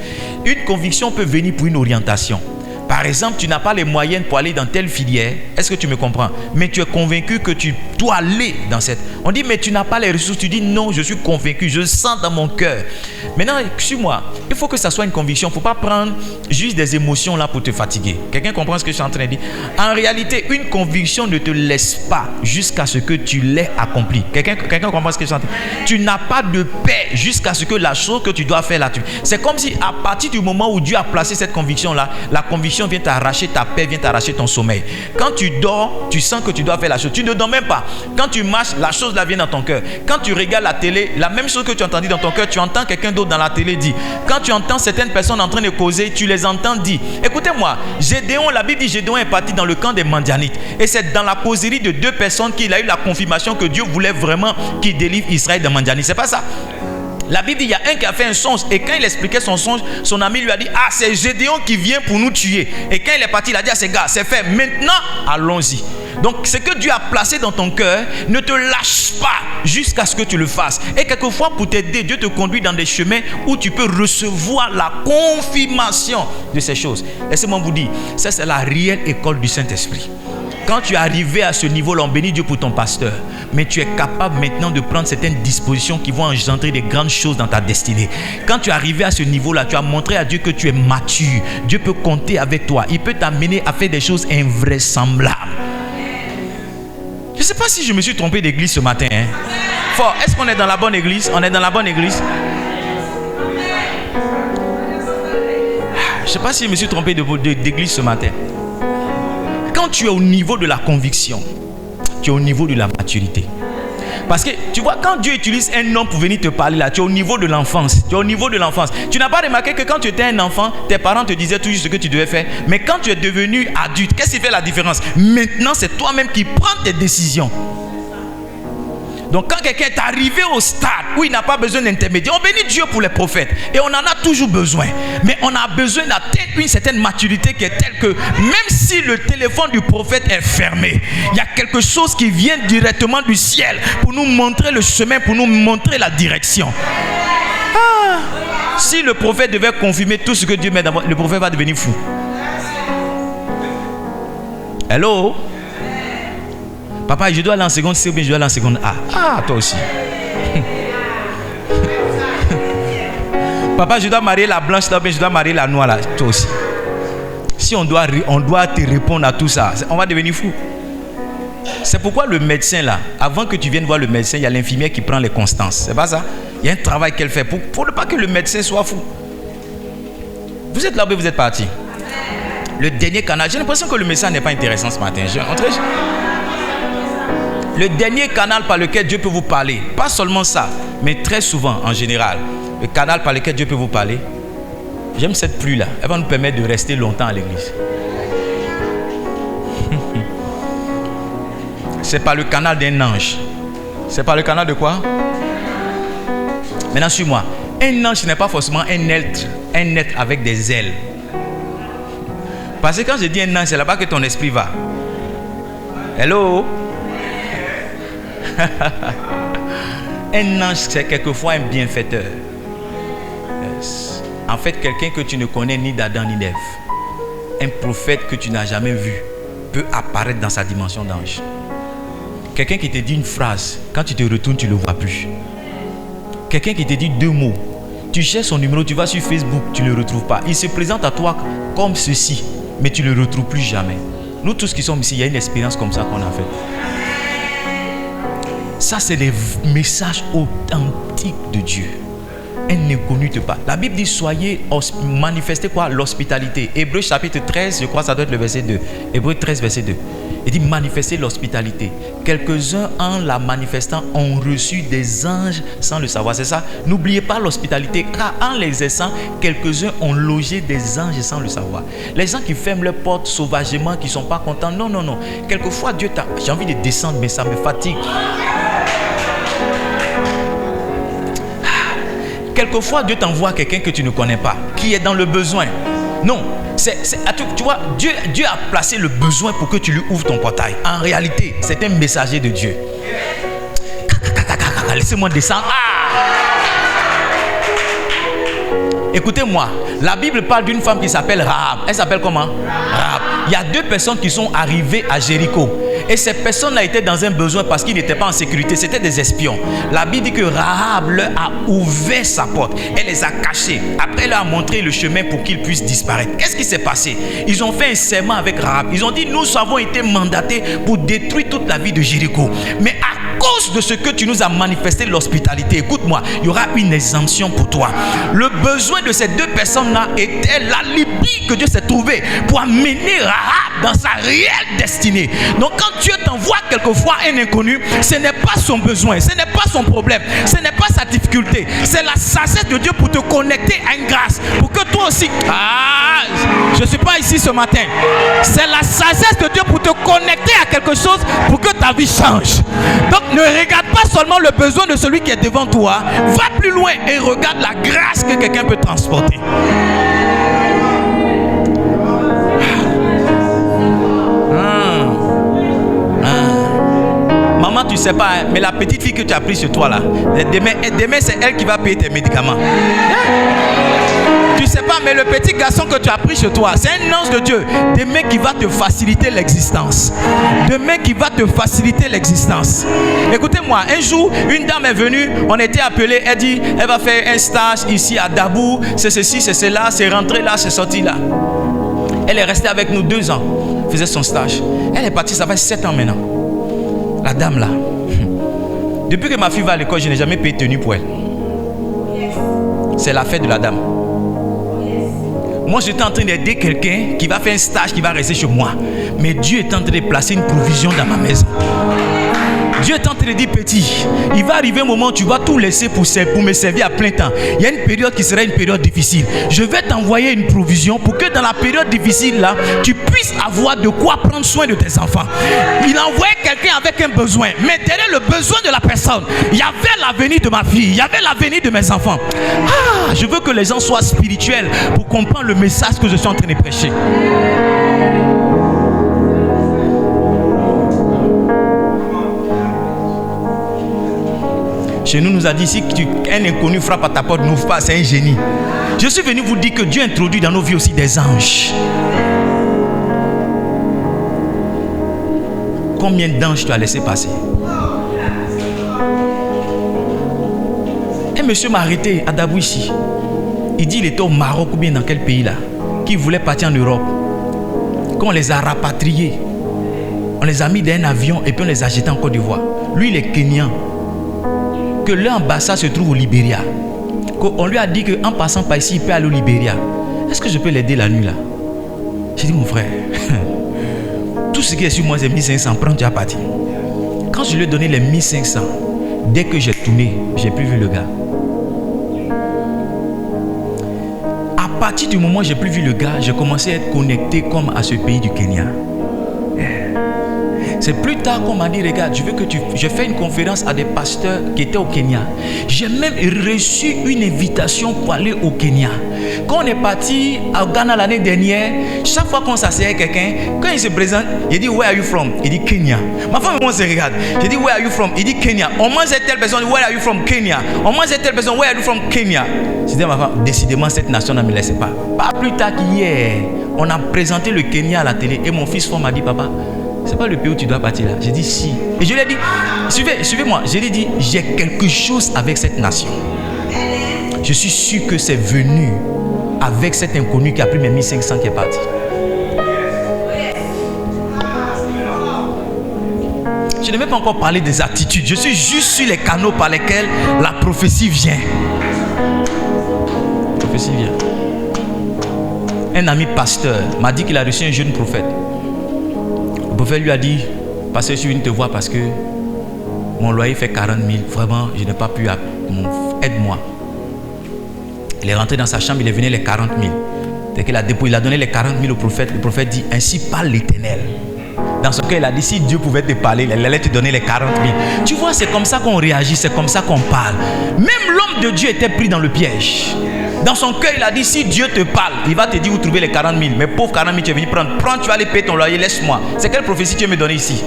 [SPEAKER 1] Une conviction peut venir pour une orientation. Par exemple, tu n'as pas les moyens pour aller dans telle filière. Est-ce que tu me comprends? Mais tu es convaincu que tu dois aller dans cette... On dit, mais tu n'as pas les ressources. Tu dis, non, je suis convaincu. Je sens dans mon cœur. Maintenant, suis-moi. Il faut que ça soit une conviction. Il ne faut pas prendre juste des émotions là pour te fatiguer. Quelqu'un comprend ce que je suis en train de dire? En réalité, une conviction ne te laisse pas jusqu'à ce que tu l'aies accompli. Quelqu'un comprend ce que je suis en train de dire? Tu n'as pas de paix jusqu'à ce que la chose que tu dois faire là. C'est comme si à partir du moment où Dieu a placé cette conviction là, la conviction vient t'arracher ta paix, vient t'arracher ton sommeil. Quand tu dors, tu sens que tu dois faire la chose. Tu ne dors même pas. Quand tu marches, la chose là vient dans ton cœur. Quand tu regardes la télé, la même chose que tu entends dans ton cœur, tu entends quelqu'un d'autre dans la télé dire. Quand tu entends certaines personnes en train de causer, tu les entends dire. Écoutez-moi, Gédéon, la Bible dit Gédéon est parti dans le camp des Madianites. Et c'est dans la causerie de deux personnes qu'il a eu la confirmation que Dieu voulait vraiment qu'il délivre Israël des Madianites. C'est pas ça? La Bible dit, il y a un qui a fait un songe et quand il expliquait son songe, son ami lui a dit, ah, c'est Gédéon qui vient pour nous tuer. Et quand il est parti, il a dit à ses gars, c'est fait, maintenant, allons-y. Donc, ce que Dieu a placé dans ton cœur, ne te lâche pas jusqu'à ce que tu le fasses. Et quelquefois, pour t'aider, Dieu te conduit dans des chemins où tu peux recevoir la confirmation de ces choses. Laissez-moi vous dire, ça c'est la réelle école du Saint-Esprit. Quand tu es arrivé à ce niveau-là, on bénit Dieu pour ton pasteur. Mais tu es capable maintenant de prendre certaines dispositions qui vont engendrer des grandes choses dans ta destinée. Quand tu es arrivé à ce niveau-là, tu as montré à Dieu que tu es mature. Dieu peut compter avec toi. Il peut t'amener à faire des choses invraisemblables. Je ne sais pas si je me suis trompé d'église ce matin. Fort, est-ce qu'on est dans la bonne église? On est dans la bonne église? Je ne sais pas si je me suis trompé d'église ce matin. Quand tu es au niveau de la conviction, tu es au niveau de la maturité. Parce que tu vois, quand Dieu utilise un homme pour venir te parler là, tu es au niveau de l'enfance. Tu es au niveau de l'enfance. Tu n'as pas remarqué que quand tu étais un enfant, tes parents te disaient toujours ce que tu devais faire. Mais quand tu es devenu adulte, qu'est-ce qui fait la différence? Maintenant, c'est toi-même qui prends tes décisions. Donc quand quelqu'un est arrivé au stade où il n'a pas besoin d'intermédiaire, on bénit Dieu pour les prophètes. Et on en a toujours besoin. Mais on a besoin d'atteindre une certaine maturité qui est telle que même si le téléphone du prophète est fermé, il y a quelque chose qui vient directement du ciel pour nous montrer le chemin, pour nous montrer la direction. Si le prophète devait confirmer tout ce que Dieu met dans le prophète va devenir fou. Hello? Papa, je dois aller en seconde C ou bien je dois aller en seconde A. Ah, toi aussi. Papa, je dois marier la blanche là ou bien je dois marier la noire là. Toi aussi. Si on doit te répondre à tout ça, on va devenir fou. C'est pourquoi le médecin là, avant que tu viennes voir le médecin, il y a l'infirmière qui prend les constances. C'est pas ça? Il y a un travail qu'elle fait pour ne pas que le médecin soit fou. Vous êtes là où vous êtes parti? Le dernier canal, j'ai l'impression que le message n'est pas intéressant ce matin. Le dernier canal par lequel Dieu peut vous parler, pas seulement ça, mais très souvent en général, le canal par lequel Dieu peut vous parler, j'aime cette pluie là, elle va nous permettre de rester longtemps à l'église. C'est par le canal d'un ange. C'est par le canal de quoi? Maintenant suis-moi. Un ange n'est pas forcément un être avec des ailes. Parce que quand je dis un ange, c'est là-bas que ton esprit va. Hello? Un ange, c'est quelquefois un bienfaiteur. Yes. En fait, quelqu'un que tu ne connais ni d'Adam ni d'Ève, un prophète que tu n'as jamais vu, peut apparaître dans sa dimension d'ange. Quelqu'un qui te dit une phrase, quand tu te retournes, tu ne le vois plus. Quelqu'un qui te dit deux mots, tu cherches son numéro, tu vas sur Facebook, tu ne le retrouves pas. Il se présente à toi comme ceci, mais tu ne le retrouves plus jamais. Nous tous qui sommes ici, il y a une expérience comme ça qu'on a faite. Ça, c'est les messages authentiques de Dieu. Un inconnu te parle. La Bible dit, manifestez quoi? L'hospitalité. Hébreux chapitre 13, je crois que ça doit être le verset 2. Hébreux 13, verset 2. Il dit, manifestez l'hospitalité. Quelques-uns, en la manifestant, ont reçu des anges sans le savoir. C'est ça? N'oubliez pas l'hospitalité, car en l'exerçant, quelques-uns ont logé des anges sans le savoir. Les gens qui ferment leurs portes sauvagement, qui ne sont pas contents. Non, non, non. Quelquefois, Dieu t'a... J'ai envie de descendre, mais ça me fatigue. Quelquefois, Dieu t'envoie quelqu'un que tu ne connais pas, qui est dans le besoin. Non, tu vois, Dieu a placé le besoin pour que tu lui ouvres ton portail. En réalité, c'est un messager de Dieu. Laissez-moi descendre. Écoutez-moi, la Bible parle d'une femme qui s'appelle Rahab. Elle s'appelle comment? Rahab. Il y a 2 personnes qui sont arrivées à Jéricho. Et ces personnes-là étaient dans un besoin parce qu'ils n'étaient pas en sécurité. C'était des espions. La Bible dit que Rahab leur a ouvert sa porte. Elle les a cachés. Après, elle leur a montré le chemin pour qu'ils puissent disparaître. Qu'est-ce qui s'est passé? Ils ont fait un serment avec Rahab. Ils ont dit, nous avons été mandatés pour détruire toute la vie de Jéricho. Mais à cause de ce que tu nous as manifesté l'hospitalité, écoute-moi, il y aura une exemption pour toi. Le besoin de ces 2 personnes-là était l'alibi que Dieu s'est trouvé pour amener Rahab dans sa réelle destinée. Donc quand Dieu t'envoie quelquefois un inconnu, ce n'est pas son besoin, ce n'est pas son problème, ce n'est pas sa difficulté, c'est la sagesse de Dieu pour te connecter à une grâce, pour que toi aussi, je ne suis pas ici ce matin, c'est la sagesse de Dieu pour te connecter à quelque chose pour que ta vie change. Donc ne regarde pas seulement le besoin de celui qui est devant toi, va plus loin et regarde la grâce que quelqu'un peut transporter. Maman, tu sais pas, mais la petite fille que tu as prise sur toi là, demain c'est elle qui va payer tes médicaments. Tu sais pas, mais le petit garçon que tu as pris chez toi, c'est un ange de Dieu. Demain qui va te faciliter l'existence. Demain qui va te faciliter l'existence. Écoutez-moi, un jour, une dame est venue, on était appelé, elle dit, elle va faire un stage ici à Dabou, c'est ceci, c'est cela, c'est rentré là, c'est sorti là. Elle est restée avec nous 2 ans, faisait son stage. Elle est partie, ça fait 7 ans maintenant. La dame là, depuis que ma fille va à l'école, je n'ai jamais payé tenue pour elle. C'est la fête de la dame. Moi, j'étais en train d'aider quelqu'un qui va faire un stage, qui va rester chez moi. Mais Dieu est en train de placer une provision dans ma maison. Dieu est en train de dire, petit, il va arriver un moment où tu vas tout laisser pour me servir à plein temps. Il y a une période qui sera une période difficile. Je vais t'envoyer une provision pour que dans la période difficile là, tu puisses avoir de quoi prendre soin de tes enfants. Il a envoyé quelqu'un avec un besoin. Mais derrière le besoin de la personne, il y avait l'avenir de ma fille, il y avait l'avenir de mes enfants. Je veux que les gens soient spirituels pour comprendre le message que je suis en train de prêcher. Chez nous, nous a dit, si un inconnu frappe à ta porte, n'ouvre pas, c'est un génie. Je suis venu vous dire que Dieu introduit dans nos vies aussi des anges. Combien d'anges tu as laissé passer? Un monsieur m'a arrêté à Dabou ici. Il dit qu'il était au Maroc ou bien dans quel pays là, qui voulait partir en Europe. Quand on les a rapatriés, on les a mis dans un avion et puis on les a jetés en Côte d'Ivoire. Lui, il est Kenyan. Que l'ambassade se trouve au Libéria. On lui a dit qu'en passant par ici, il peut aller au Libéria. Est-ce que je peux l'aider la nuit là? J'ai dit, mon frère, tout ce qui est sur moi c'est 1500, prends, tu as parti. Quand je lui ai donné les 1500, dès que j'ai tourné, j'ai plus vu le gars. À partir du moment où j'ai plus vu le gars, j'ai commencé à être connecté comme à ce pays du Kenya. C'est plus tard qu'on m'a dit, regarde, je veux que je fais une conférence à des pasteurs qui étaient au Kenya. J'ai même reçu une invitation pour aller au Kenya. Quand on est parti au Ghana l'année dernière, chaque fois qu'on s'asseyait avec quelqu'un, quand il se présente, il dit, where are you from? Il dit Kenya. Ma femme et moi on se regarde. Je dis, where are you from? Il dit Kenya. On mange telle personne, where are you from? Kenya. On mange telle personne, where are you from? Kenya. Je dis à ma femme, décidément cette nation ne me laisse pas. Pas plus tard qu'hier, on a présenté le Kenya à la télé et mon fils fort m'a dit, papa, c'est pas le pays où tu dois partir là. J'ai dit si. Et je lui ai dit, suivez-moi. Je lui ai dit, j'ai quelque chose avec cette nation. Je suis sûr que c'est venu avec cet inconnu qui a pris mes 1500 qui est parti. Je ne vais pas encore parler des attitudes. Je suis juste sur les canaux par lesquels la prophétie vient. La prophétie vient. Un ami pasteur m'a dit qu'il a reçu un jeune prophète. Le prophète lui a dit, pasteur, je suis venu te voir parce que mon loyer fait 40 000. Vraiment, je n'ai pas pu. Aide-moi. Il est rentré dans sa chambre, il est venu les 40 000. Dès qu'il a dépouillé, il a donné les 40 000 au prophète. Le prophète dit, ainsi parle l'Éternel. Dans ce cas, il a dit, si Dieu pouvait te parler, il allait te donner les 40 000. Tu vois, c'est comme ça qu'on réagit, c'est comme ça qu'on parle. Même l'homme de Dieu était pris dans le piège. Dans son cœur, il a dit, si Dieu te parle, il va te dire où trouver les 40 000. Mais pauvre 40 000, tu es venu prendre. Prends, tu vas aller payer ton loyer, laisse-moi. C'est quelle prophétie tu veux me donner ici?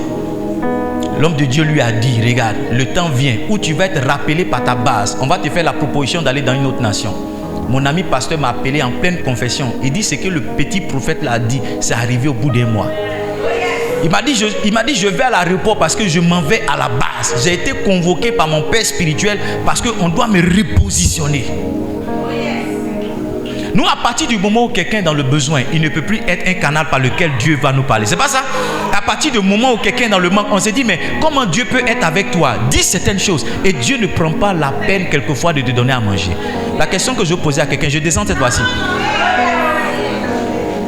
[SPEAKER 1] L'homme de Dieu lui a dit, regarde, le temps vient où tu vas être rappelé par ta base. On va te faire la proposition d'aller dans une autre nation. Mon ami pasteur m'a appelé en pleine confession. Il dit, ce que le petit prophète l'a dit, c'est arrivé au bout d'un mois. Il m'a dit, je vais à l'aéroport parce que je m'en vais à la base. J'ai été convoqué par mon père spirituel parce qu'on doit me repositionner. Nous, à partir du moment où quelqu'un est dans le besoin, il ne peut plus être un canal par lequel Dieu va nous parler. C'est pas ça? À partir du moment où quelqu'un est dans le manque, on se dit, mais comment Dieu peut être avec toi? Dis certaines choses. Et Dieu ne prend pas la peine quelquefois de te donner à manger. La question que je posais à quelqu'un, je descends cette fois-ci.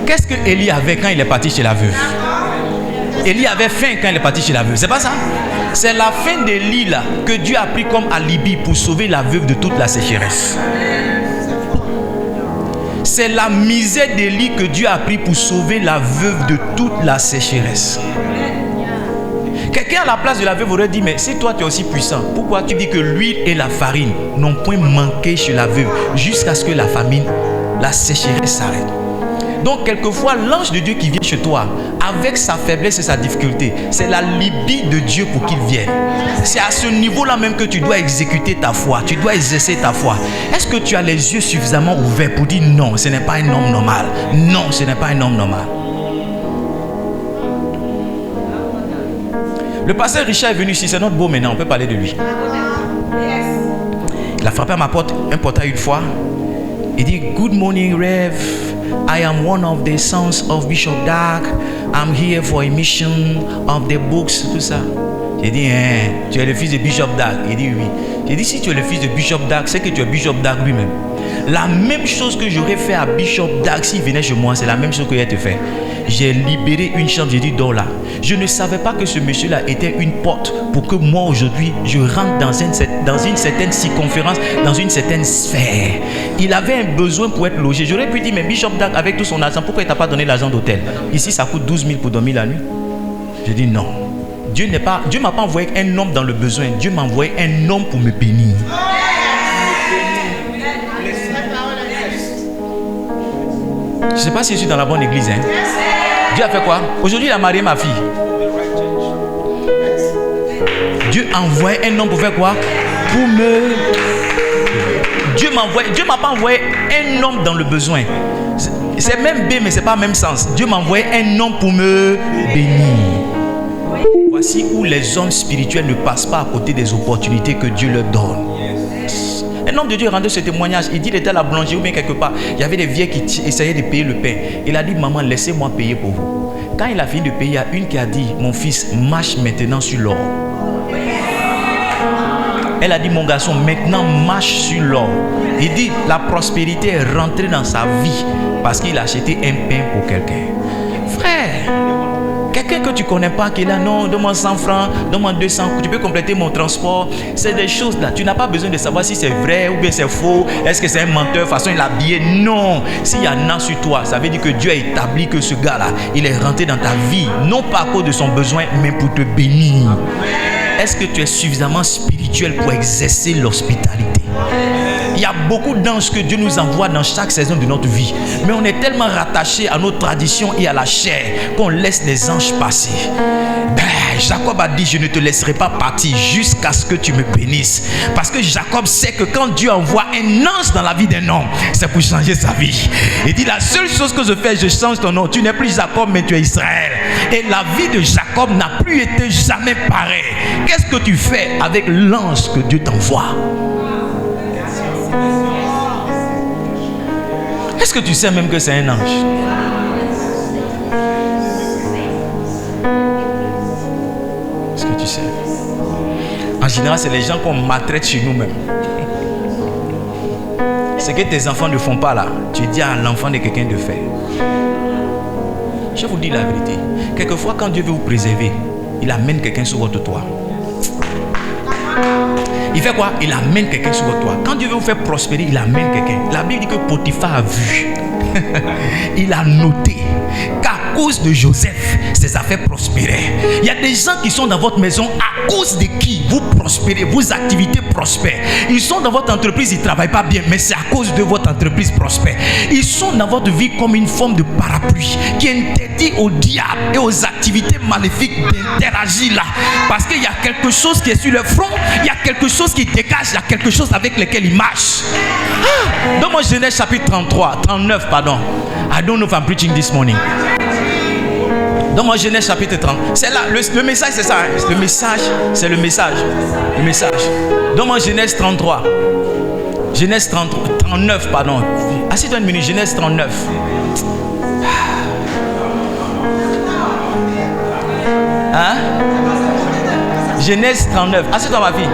[SPEAKER 1] Qu'est-ce que Élie avait quand il est parti chez la veuve? Élie avait faim quand il est parti chez la veuve. C'est pas ça? C'est la faim d'Élie là que Dieu a pris comme alibi pour sauver la veuve de toute la sécheresse. C'est la misère d'Élie que Dieu a pris pour sauver la veuve de toute la sécheresse. Quelqu'un à la place de la veuve aurait dit, mais si toi tu es aussi puissant, pourquoi tu dis que l'huile et la farine n'ont point manqué chez la veuve jusqu'à ce que la famine, la sécheresse s'arrête? Donc quelquefois l'ange de Dieu qui vient chez toi avec sa faiblesse et sa difficulté, c'est la libye de Dieu pour qu'il vienne. C'est à ce niveau-là même que tu dois exécuter ta foi, tu dois exercer ta foi. Est-ce que tu as les yeux suffisamment ouverts pour dire non, ce n'est pas un homme normal? Non, ce n'est pas un homme normal. Le pasteur Richard est venu ici, c'est notre beau maintenant, on peut parler de lui. Il a frappé à ma porte un portail une fois. Il dit, good morning Rev, I am one of the sons of Bishop Dag. I'm here for a mission of the books, tout ça. J'ai dit, tu es le fils de Bishop Dag? Il dit oui. J'ai dit, si tu es le fils de Bishop Dag, c'est que tu es Bishop Dag lui-même. La même chose que j'aurais fait à Bishop Dag s'il venait chez moi, c'est la même chose que j'ai te fait. J'ai libéré une chambre, j'ai dit, dors là. Je ne savais pas que ce monsieur-là était une porte pour que moi aujourd'hui, je rentre dans une certaine circonférence, dans une certaine sphère. Il avait un besoin pour être logé. J'aurais pu dire, mais Bishop Dag, avec tout son argent, pourquoi il t'a pas donné l'argent d'hôtel? Ici, ça coûte 12 000 pour dormir la nuit. J'ai dit non. Dieu ne m'a pas envoyé un homme dans le besoin. Dieu m'a envoyé un homme pour me bénir. Je ne sais pas si je suis dans la bonne église. Dieu a fait quoi? Aujourd'hui, il a marié ma fille. Dieu a envoyé un homme pour faire quoi? Pour me... Dieu m'a pas envoyé un homme dans le besoin. C'est même B, mais c'est pas le même sens. Dieu m'a envoyé un homme pour me bénir. Voici où les hommes spirituels ne passent pas à côté des opportunités que Dieu leur donne. Un homme de Dieu rendait ce témoignage. Il dit qu'il était à la boulangerie ou bien quelque part. Il y avait des vieilles qui essayaient de payer le pain. Il a dit, maman, laissez-moi payer pour vous. Quand il a fini de payer, il y a une qui a dit, mon fils, marche maintenant sur l'or. Elle a dit, mon garçon, maintenant marche sur l'or. Il dit, la prospérité est rentrée dans sa vie parce qu'il a acheté un pain pour quelqu'un. Frère, quelqu'un que tu ne connais pas qui est là, non, donne-moi 100 francs, donne-moi 200, tu peux compléter mon transport. C'est des choses là. Tu n'as pas besoin de savoir si c'est vrai ou bien c'est faux. Est-ce que c'est un menteur, façon il est habillé? Non. S'il y en a sur toi, ça veut dire que Dieu a établi que ce gars-là, il est rentré dans ta vie, non pas à cause de son besoin, mais pour te bénir. Est-ce que tu es suffisamment spirituel pour exercer l'hospitalité? Il y a beaucoup d'anges que Dieu nous envoie dans chaque saison de notre vie. Mais on est tellement rattaché à nos traditions et à la chair qu'on laisse les anges passer. Jacob a dit, je ne te laisserai pas partir jusqu'à ce que tu me bénisses. Parce que Jacob sait que quand Dieu envoie un ange dans la vie d'un homme, c'est pour changer sa vie. Il dit, la seule chose que je fais, je change ton nom. Tu n'es plus Jacob, mais tu es Israël. Et la vie de Jacob n'a plus été jamais pareille. Qu'est-ce que tu fais avec l'ange que Dieu t'envoie? Est-ce que tu sais même que c'est un ange? Est-ce que tu sais? En général, c'est les gens qu'on maltraite chez nous-mêmes. Ce que tes enfants ne font pas là, tu dis à l'enfant de quelqu'un de faire. Je vous dis la vérité. Quelquefois, quand Dieu veut vous préserver, il amène quelqu'un sur votre toit. Il fait quoi? Il amène quelqu'un sur votre toit. Quand Dieu veut vous faire prospérer, il amène quelqu'un. La Bible dit que Potiphar a vu
[SPEAKER 2] Il a noté qu'à cause de Joseph, ses affaires prospéraient. Il y a des gens qui sont dans votre maison à cause de qui vous prospérez, vos activités prospèrent. Ils sont dans votre entreprise, ils ne travaillent pas bien, mais c'est à cause de votre entreprise prospère. Ils sont dans votre vie comme une forme de parapluie qui interdit au diable et aux activités maléfiques d'interagir là. Parce qu'il y a quelque chose qui est sur le front, il y a quelque chose qui dégage, il y a quelque chose avec lequel il marche. Dans mon Genèse chapitre 39, pardon. I don't know if I'm preaching this morning. Dans mon Genèse chapitre 30, c'est là, le message c'est ça, hein? Le message, c'est le message. Le message. Dans mon Genèse 33, Genèse 39, pardon. Assieds-toi une minute, Genèse 39. Hein? Genèse 39. Assieds-toi ma fille.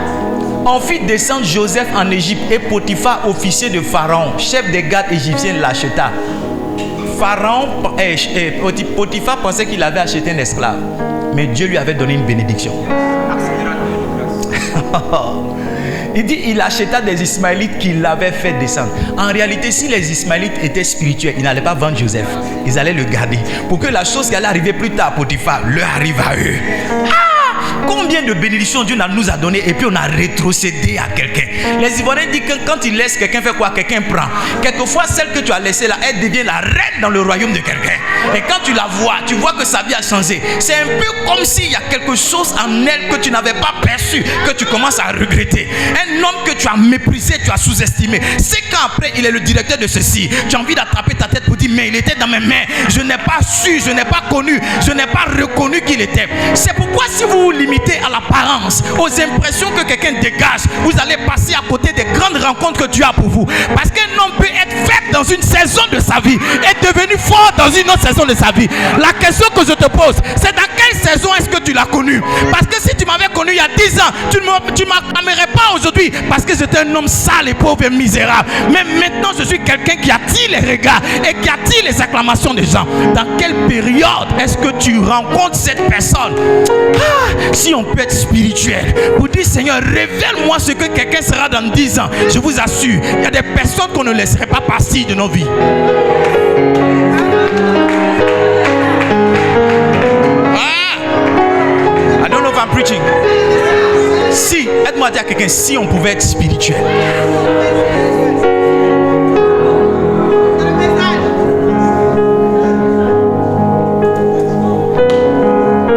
[SPEAKER 2] On fit descendre Joseph en Égypte et Potiphar, officier de Pharaon, chef des gardes égyptiens, l'acheta. Potiphar pensait qu'il avait acheté un esclave, mais Dieu lui avait donné une bénédiction. Il dit il acheta des Ismaélites qu'il avait fait descendre. En réalité, si les Ismaélites étaient spirituels, ils n'allaient pas vendre Joseph. Ils allaient le garder pour que la chose qui allait arriver plus tard à Potiphar leur arrive à eux. Combien de bénédictions Dieu nous a donné et puis on a rétrocédé à quelqu'un. Les Ivoiriens disent que quand il laisse quelqu'un faire quoi, quelqu'un prend. Quelquefois, celle que tu as laissée là, elle devient la reine dans le royaume de quelqu'un. Et quand tu la vois, tu vois que sa vie a changé. C'est un peu comme s'il y a quelque chose en elle que tu n'avais pas perçu, que tu commences à regretter. Un homme que tu as méprisé, tu as sous-estimé. C'est quand après il est le directeur de ceci, tu as envie d'attraper ta tête pour dire mais il était dans mes mains. Je n'ai pas su, je n'ai pas connu, je n'ai pas reconnu qu'il était. C'est pourquoi si vous vous limitez à l'apparence, aux impressions que quelqu'un dégage, vous allez passer à côté des grandes rencontres que Dieu a pour vous. Parce qu'un homme peut être faible dans une saison de sa vie et devenu fort dans une autre saison de sa vie. La question que je te pose, c'est dans quelle saison est-ce que tu l'as connu? Parce que si tu m'avais connu il y a 10 ans, tu ne m'acclamerais pas aujourd'hui parce que j'étais un homme sale et pauvre et misérable. Mais maintenant je suis quelqu'un qui attire les regards et qui attire les acclamations des gens. Dans quelle période est-ce que tu rencontres cette personne? Si on peut être spirituel pour dire Seigneur, révèle-moi ce que quelqu'un sera dans 10 ans, je vous assure, il y a des personnes qu'on ne laisserait pas partir de nos vies. I don't know if I'm preaching. Si, aide-moi à dire à quelqu'un, si on pouvait être spirituel.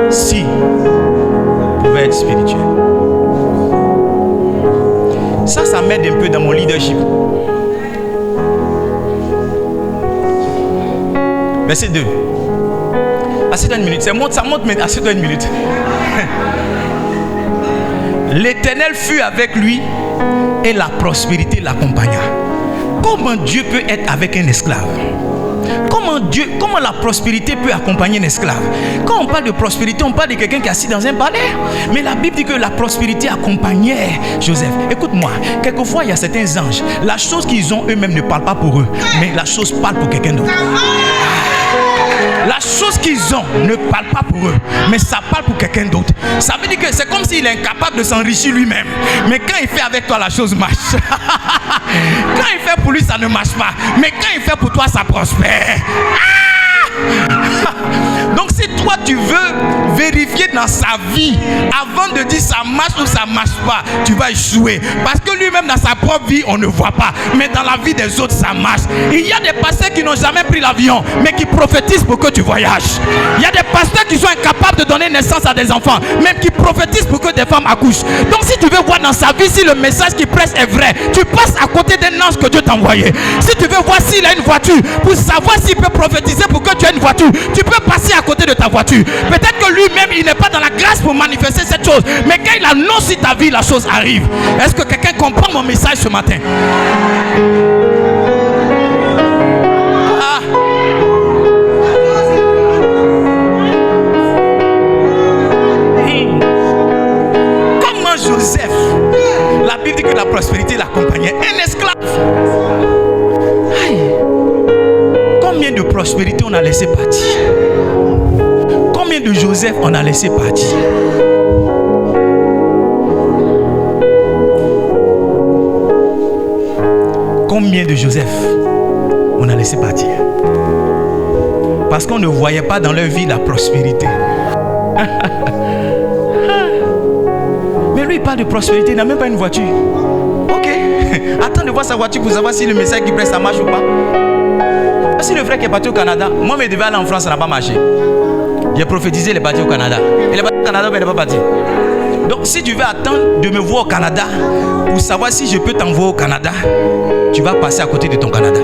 [SPEAKER 2] Si on pouvait être spirituel. Ça m'aide un peu dans mon leadership. Verset 2. Assieds-toi une minute. Ça monte, mais assieds-toi une minute. L'Éternel fut avec lui et la prospérité l'accompagna. Comment Dieu peut être avec un esclave? Comment la prospérité peut accompagner un esclave? Quand on parle de prospérité, on parle de quelqu'un qui est assis dans un palais. Mais la Bible dit que la prospérité accompagnait Joseph. Écoute-moi, quelquefois il y a certains anges, la chose qu'ils ont eux-mêmes ne parle pas pour eux, mais la chose parle pour quelqu'un d'autre. La chose qu'ils ont ne parle pas pour eux, mais ça parle pour quelqu'un d'autre. Ça veut dire que c'est comme s'il est incapable de s'enrichir lui-même. Mais quand il fait avec toi, la chose marche. Quand il fait pour lui, ça ne marche pas. Mais quand il fait pour toi, ça prospère. Donc si toi tu veux vérifier dans sa vie avant de dire ça marche ou ça marche pas, tu vas échouer. Parce que lui-même dans sa propre vie on ne voit pas, mais dans la vie des autres ça marche. Il y a des pasteurs qui n'ont jamais pris l'avion mais qui prophétisent pour que tu voyages. Il y a des pasteurs qui sont incapables de donner naissance à des enfants, même qui prophétisent pour que des femmes accouchent. Donc si tu veux voir dans sa vie si le message qu'il prêche est vrai, tu passes à côté d'un ange que Dieu t'a envoyé. Si tu veux voir s'il a une voiture, pour savoir s'il peut prophétiser pour que tu aies une voiture, tu peux passer à côté de ta voiture. Peut-être que lui-même il n'est pas dans la grâce pour manifester cette chose, mais quand il annonce sur ta vie, la chose arrive. Est-ce que quelqu'un comprend mon message ce matin? Comment Joseph, la Bible dit que la prospérité l'accompagnait, un esclave. Combien de prospérité on a laissé partir? Combien de Joseph on a laissé partir? Combien de Joseph on a laissé laissé partir. Parce qu'on ne voyait pas dans leur vie la prospérité. Mais lui, il parle de prospérité, il n'a même pas une voiture. Ok. Attends de voir sa voiture pour savoir si le message qu'il prête, ça marche ou pas. Si le frère qui est parti au Canada, moi, je devais aller en France, ça n'a pas marché. J'ai prophétisé, il est parti au Canada. Il est parti au Canada, mais il n'est pas parti. Donc, si tu veux attendre de me voir au Canada pour savoir si je peux t'envoyer au Canada, tu vas passer à côté de ton Canada.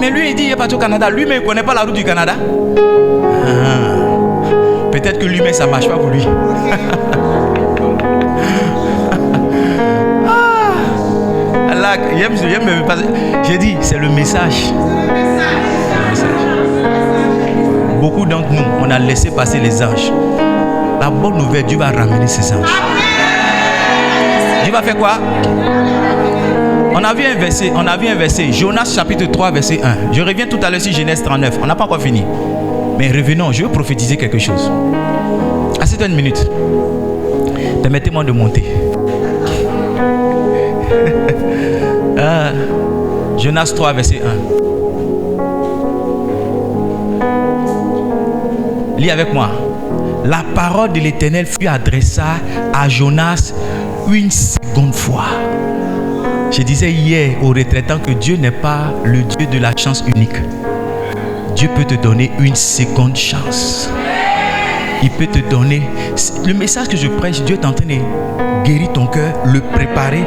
[SPEAKER 2] Mais lui, il dit qu'il est parti au Canada. Lui-même, il ne connaît pas la route du Canada. Peut-être que lui-même, ça ne marche pas pour lui. Allah, j'ai dit, c'est le message. Beaucoup d'entre nous, on a laissé passer les anges. La bonne nouvelle, Dieu va ramener ces anges. Dieu va faire quoi? On a vu un verset, Jonas chapitre 3, verset 1. Je reviens tout à l'heure sur Genèse 39. On n'a pas encore fini. Mais revenons, je veux prophétiser quelque chose. Asseyez-toi une minute. Permettez-moi de monter. Jonas 3, verset 1. Lis avec moi. La parole de l'Éternel fut adressée à Jonas une seconde fois. Je disais hier aux retraitants que Dieu n'est pas le Dieu de la chance unique. Dieu peut te donner une seconde chance. Il peut te donner... Le message que je prêche, Dieu est en train de guérir ton cœur, le préparer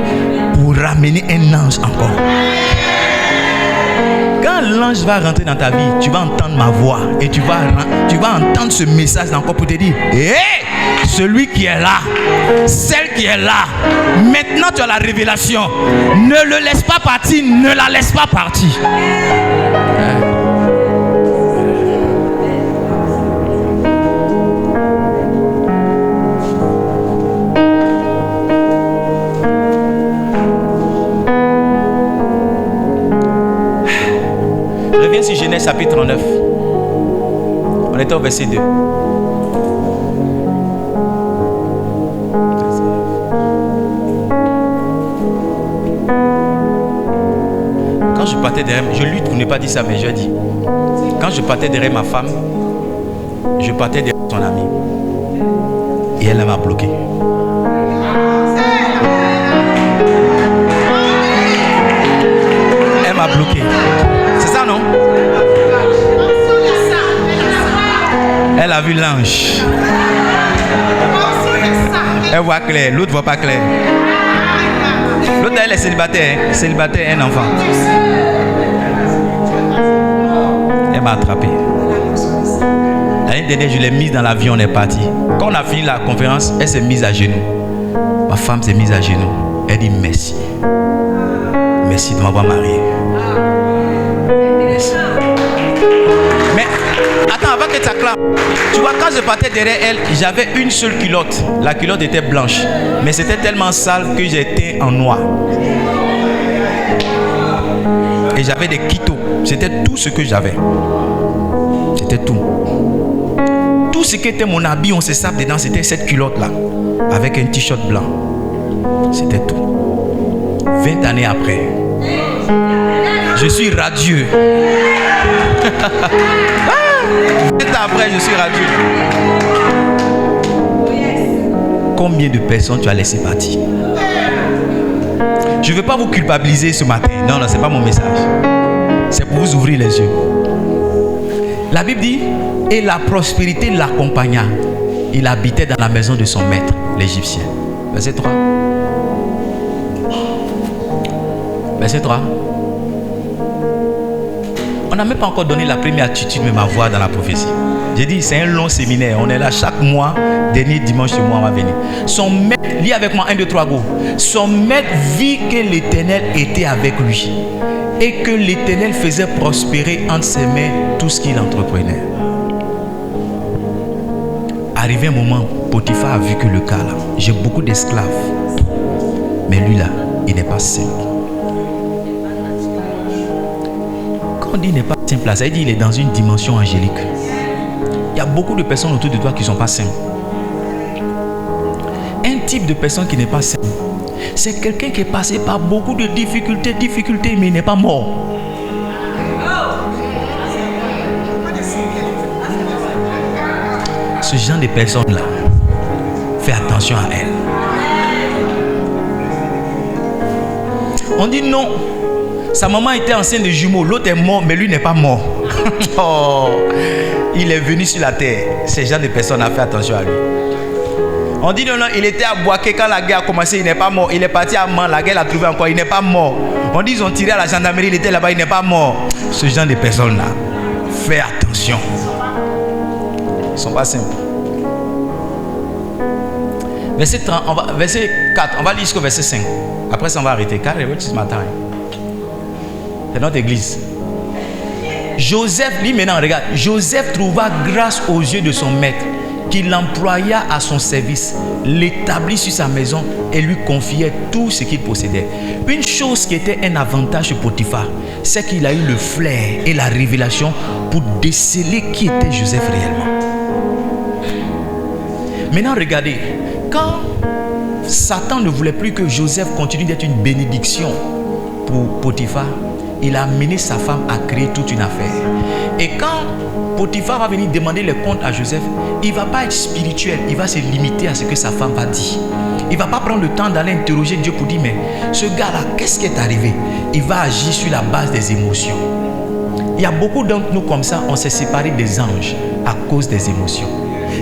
[SPEAKER 2] pour ramener un ange encore. Quand l'ange va rentrer dans ta vie, tu vas entendre ma voix et tu vas entendre ce message encore pour te dire: hé, celui qui est là, celle qui est là, maintenant tu as la révélation. Ne le laisse pas partir, ne la laisse pas partir. Reviens sur Genèse chapitre 39. On était au verset 2. Quand je partais derrière, je lutte pour ne pas dire ça, mais je dis. Quand je partais derrière ma femme, je partais derrière son ami. Et elle m'a bloqué. Elle m'a bloqué. C'est ça, non? Elle a vu l'ange. Elle voit clair, l'autre ne voit pas clair. L'autre, elle est célibataire, hein? Célibataire, un enfant. Elle m'a attrapé. L'année dernière, je l'ai mise dans l'avion, on est parti. Quand on a fini la conférence, elle s'est mise à genoux. Ma femme s'est mise à genoux. Elle dit merci. Merci de m'avoir marié. Merci. Mais attends, avant que tu acclames, tu vois, quand je partais derrière elle, j'avais une seule culotte. La culotte était blanche, mais c'était tellement sale que j'étais en noir. Et j'avais des quitos. C'était tout ce que j'avais. C'était tout. Tout ce qui était mon habit, on se sape dedans, c'était cette culotte-là, avec un t-shirt blanc. C'était tout. 20 années après, je suis radieux. 20 ans après, je suis radieux. Combien de personnes tu as laissé partir? Je ne veux pas vous culpabiliser ce matin. Non, non, ce n'est pas mon message. C'est pour vous ouvrir les yeux. La Bible dit, et la prospérité l'accompagna. Il habitait dans la maison de son maître, l'Égyptien. Verset 3. Verset 3. On n'a même pas encore donné la première attitude de ma voix dans la prophétie. J'ai dit, c'est un long séminaire. On est là chaque mois. Dernier dimanche du mois, on va venir. Son maître, lis avec moi 1, 2, 3, go. Son maître vit que l'Éternel était avec lui et que l'Éternel faisait prospérer entre ses mains tout ce qu'il entreprenait. Arrivé un moment, Potiphar a vu que le cas là, j'ai beaucoup d'esclaves. Mais lui là, il n'est pas simple. Quand on dit il n'est pas simple là, ça veut dire qu'il est dans une dimension angélique. Il y a beaucoup de personnes autour de toi qui ne sont pas simples. Un type de personne qui n'est pas saine? C'est quelqu'un qui est passé par beaucoup de difficultés, mais il n'est pas mort. Ce genre de personnes-là, fais attention à elles. On dit non, sa maman était enceinte de jumeaux, l'autre est mort, mais lui n'est pas mort. Oh, il est venu sur la terre. Ce genre de personnes, a fait attention à lui. On dit non, il était à Boaké quand la guerre a commencé, il n'est pas mort. Il est parti à Man, la guerre l'a trouvé encore, il n'est pas mort. On dit ils ont tiré à la gendarmerie, il était là-bas, il n'est pas mort. Ce genre de personnes-là, fais attention. Ils ne sont pas simples. Verset 4, on va lire jusqu'au verset 5. Après ça, on va arrêter. Car ce matin, c'est notre église. Joseph, lis maintenant, regarde. Joseph trouva grâce aux yeux de son maître, qui l'employa à son service, l'établit sur sa maison et lui confiait tout ce qu'il possédait. Une chose qui était un avantage pour Potiphar, c'est qu'il a eu le flair et la révélation pour déceler qui était Joseph réellement. Maintenant, regardez, quand Satan ne voulait plus que Joseph continue d'être une bénédiction pour Potiphar, il a amené sa femme à créer toute une affaire. Et quand Potiphar va venir demander les comptes à Joseph, il ne va pas être spirituel, il va se limiter à ce que sa femme va dire. Il ne va pas prendre le temps d'aller interroger Dieu pour dire, mais ce gars-là, qu'est-ce qui est arrivé? Il va agir sur la base des émotions. Il y a beaucoup d'entre nous comme ça, on s'est séparés des anges à cause des émotions.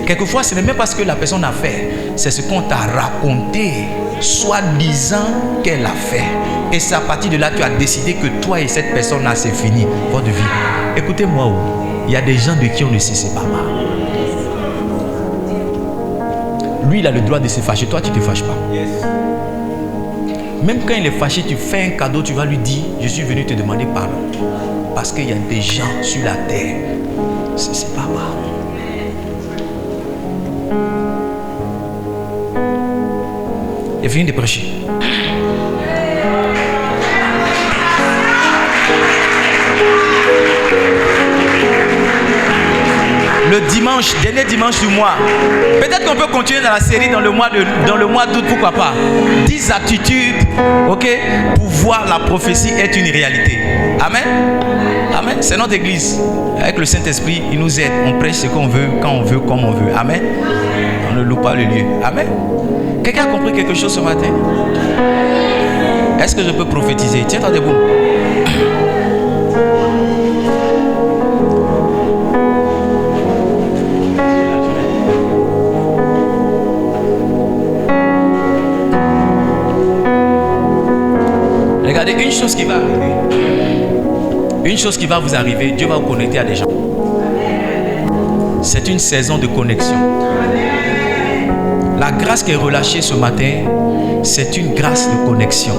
[SPEAKER 2] Quelquefois, ce n'est même pas ce que la personne a fait, c'est ce qu'on t'a raconté, soi-disant qu'elle a fait. Et c'est à partir de là que tu as décidé que toi et cette personne-là, c'est fini, votre vie. Écoutez-moi, il y a des gens de qui on ne se sépare pas. Lui, il a le droit de se fâcher, toi, tu ne te fâches pas. Même quand il est fâché, tu fais un cadeau, tu vas lui dire, je suis venu te demander pardon. Parce qu'il y a des gens sur la terre, c'est pas mal. Il vient de prêcher. Le dimanche, dernier dimanche du mois. Peut-être qu'on peut continuer dans la série dans le mois d'août, pourquoi pas. 10 attitudes, ok, pour voir la prophétie être une réalité. Amen. Amen. C'est notre église. Avec le Saint-Esprit, il nous aide. On prêche ce qu'on veut, quand on veut, comme on veut. Amen. On ne loue pas le lieu. Amen. Quelqu'un a compris quelque chose ce matin? Est-ce que je peux prophétiser? Tiens-toi debout. Regardez, une chose qui va arriver. Une chose qui va vous arriver, Dieu va vous connecter à des gens. C'est une saison de connexion. La grâce qui est relâchée ce matin, c'est une grâce de connexion.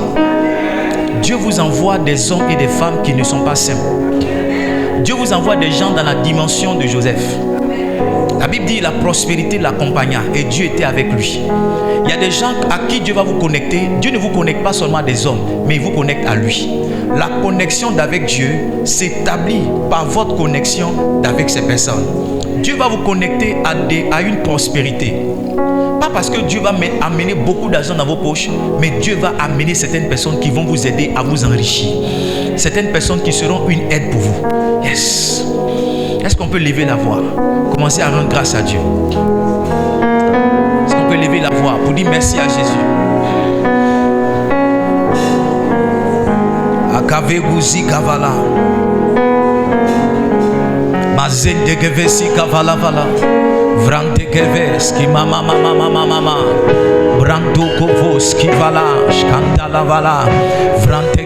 [SPEAKER 2] Dieu vous envoie des hommes et des femmes qui ne sont pas simples. Dieu vous envoie des gens dans la dimension de Joseph. La Bible dit la prospérité l'accompagna et Dieu était avec lui. Il y a des gens à qui Dieu va vous connecter. Dieu ne vous connecte pas seulement à des hommes, mais il vous connecte à lui. La connexion d'avec Dieu s'établit par votre connexion d'avec ces personnes. Dieu va vous connecter à une prospérité. Pas parce que Dieu va amener beaucoup d'argent dans vos poches, mais Dieu va amener certaines personnes qui vont vous aider à vous enrichir. Certaines personnes qui seront une aide pour vous. Yes. Est-ce qu'on peut lever la voix? Commencez à rendre grâce à Dieu. Est-ce qu'on peut lever la voix pour dire merci à Jésus? Akavegouzi kavala. Mazende gevesi kavala vala. Vrante geves ki mama mama mama mama. Brando kovos ki vala. Skandala vala. Vrante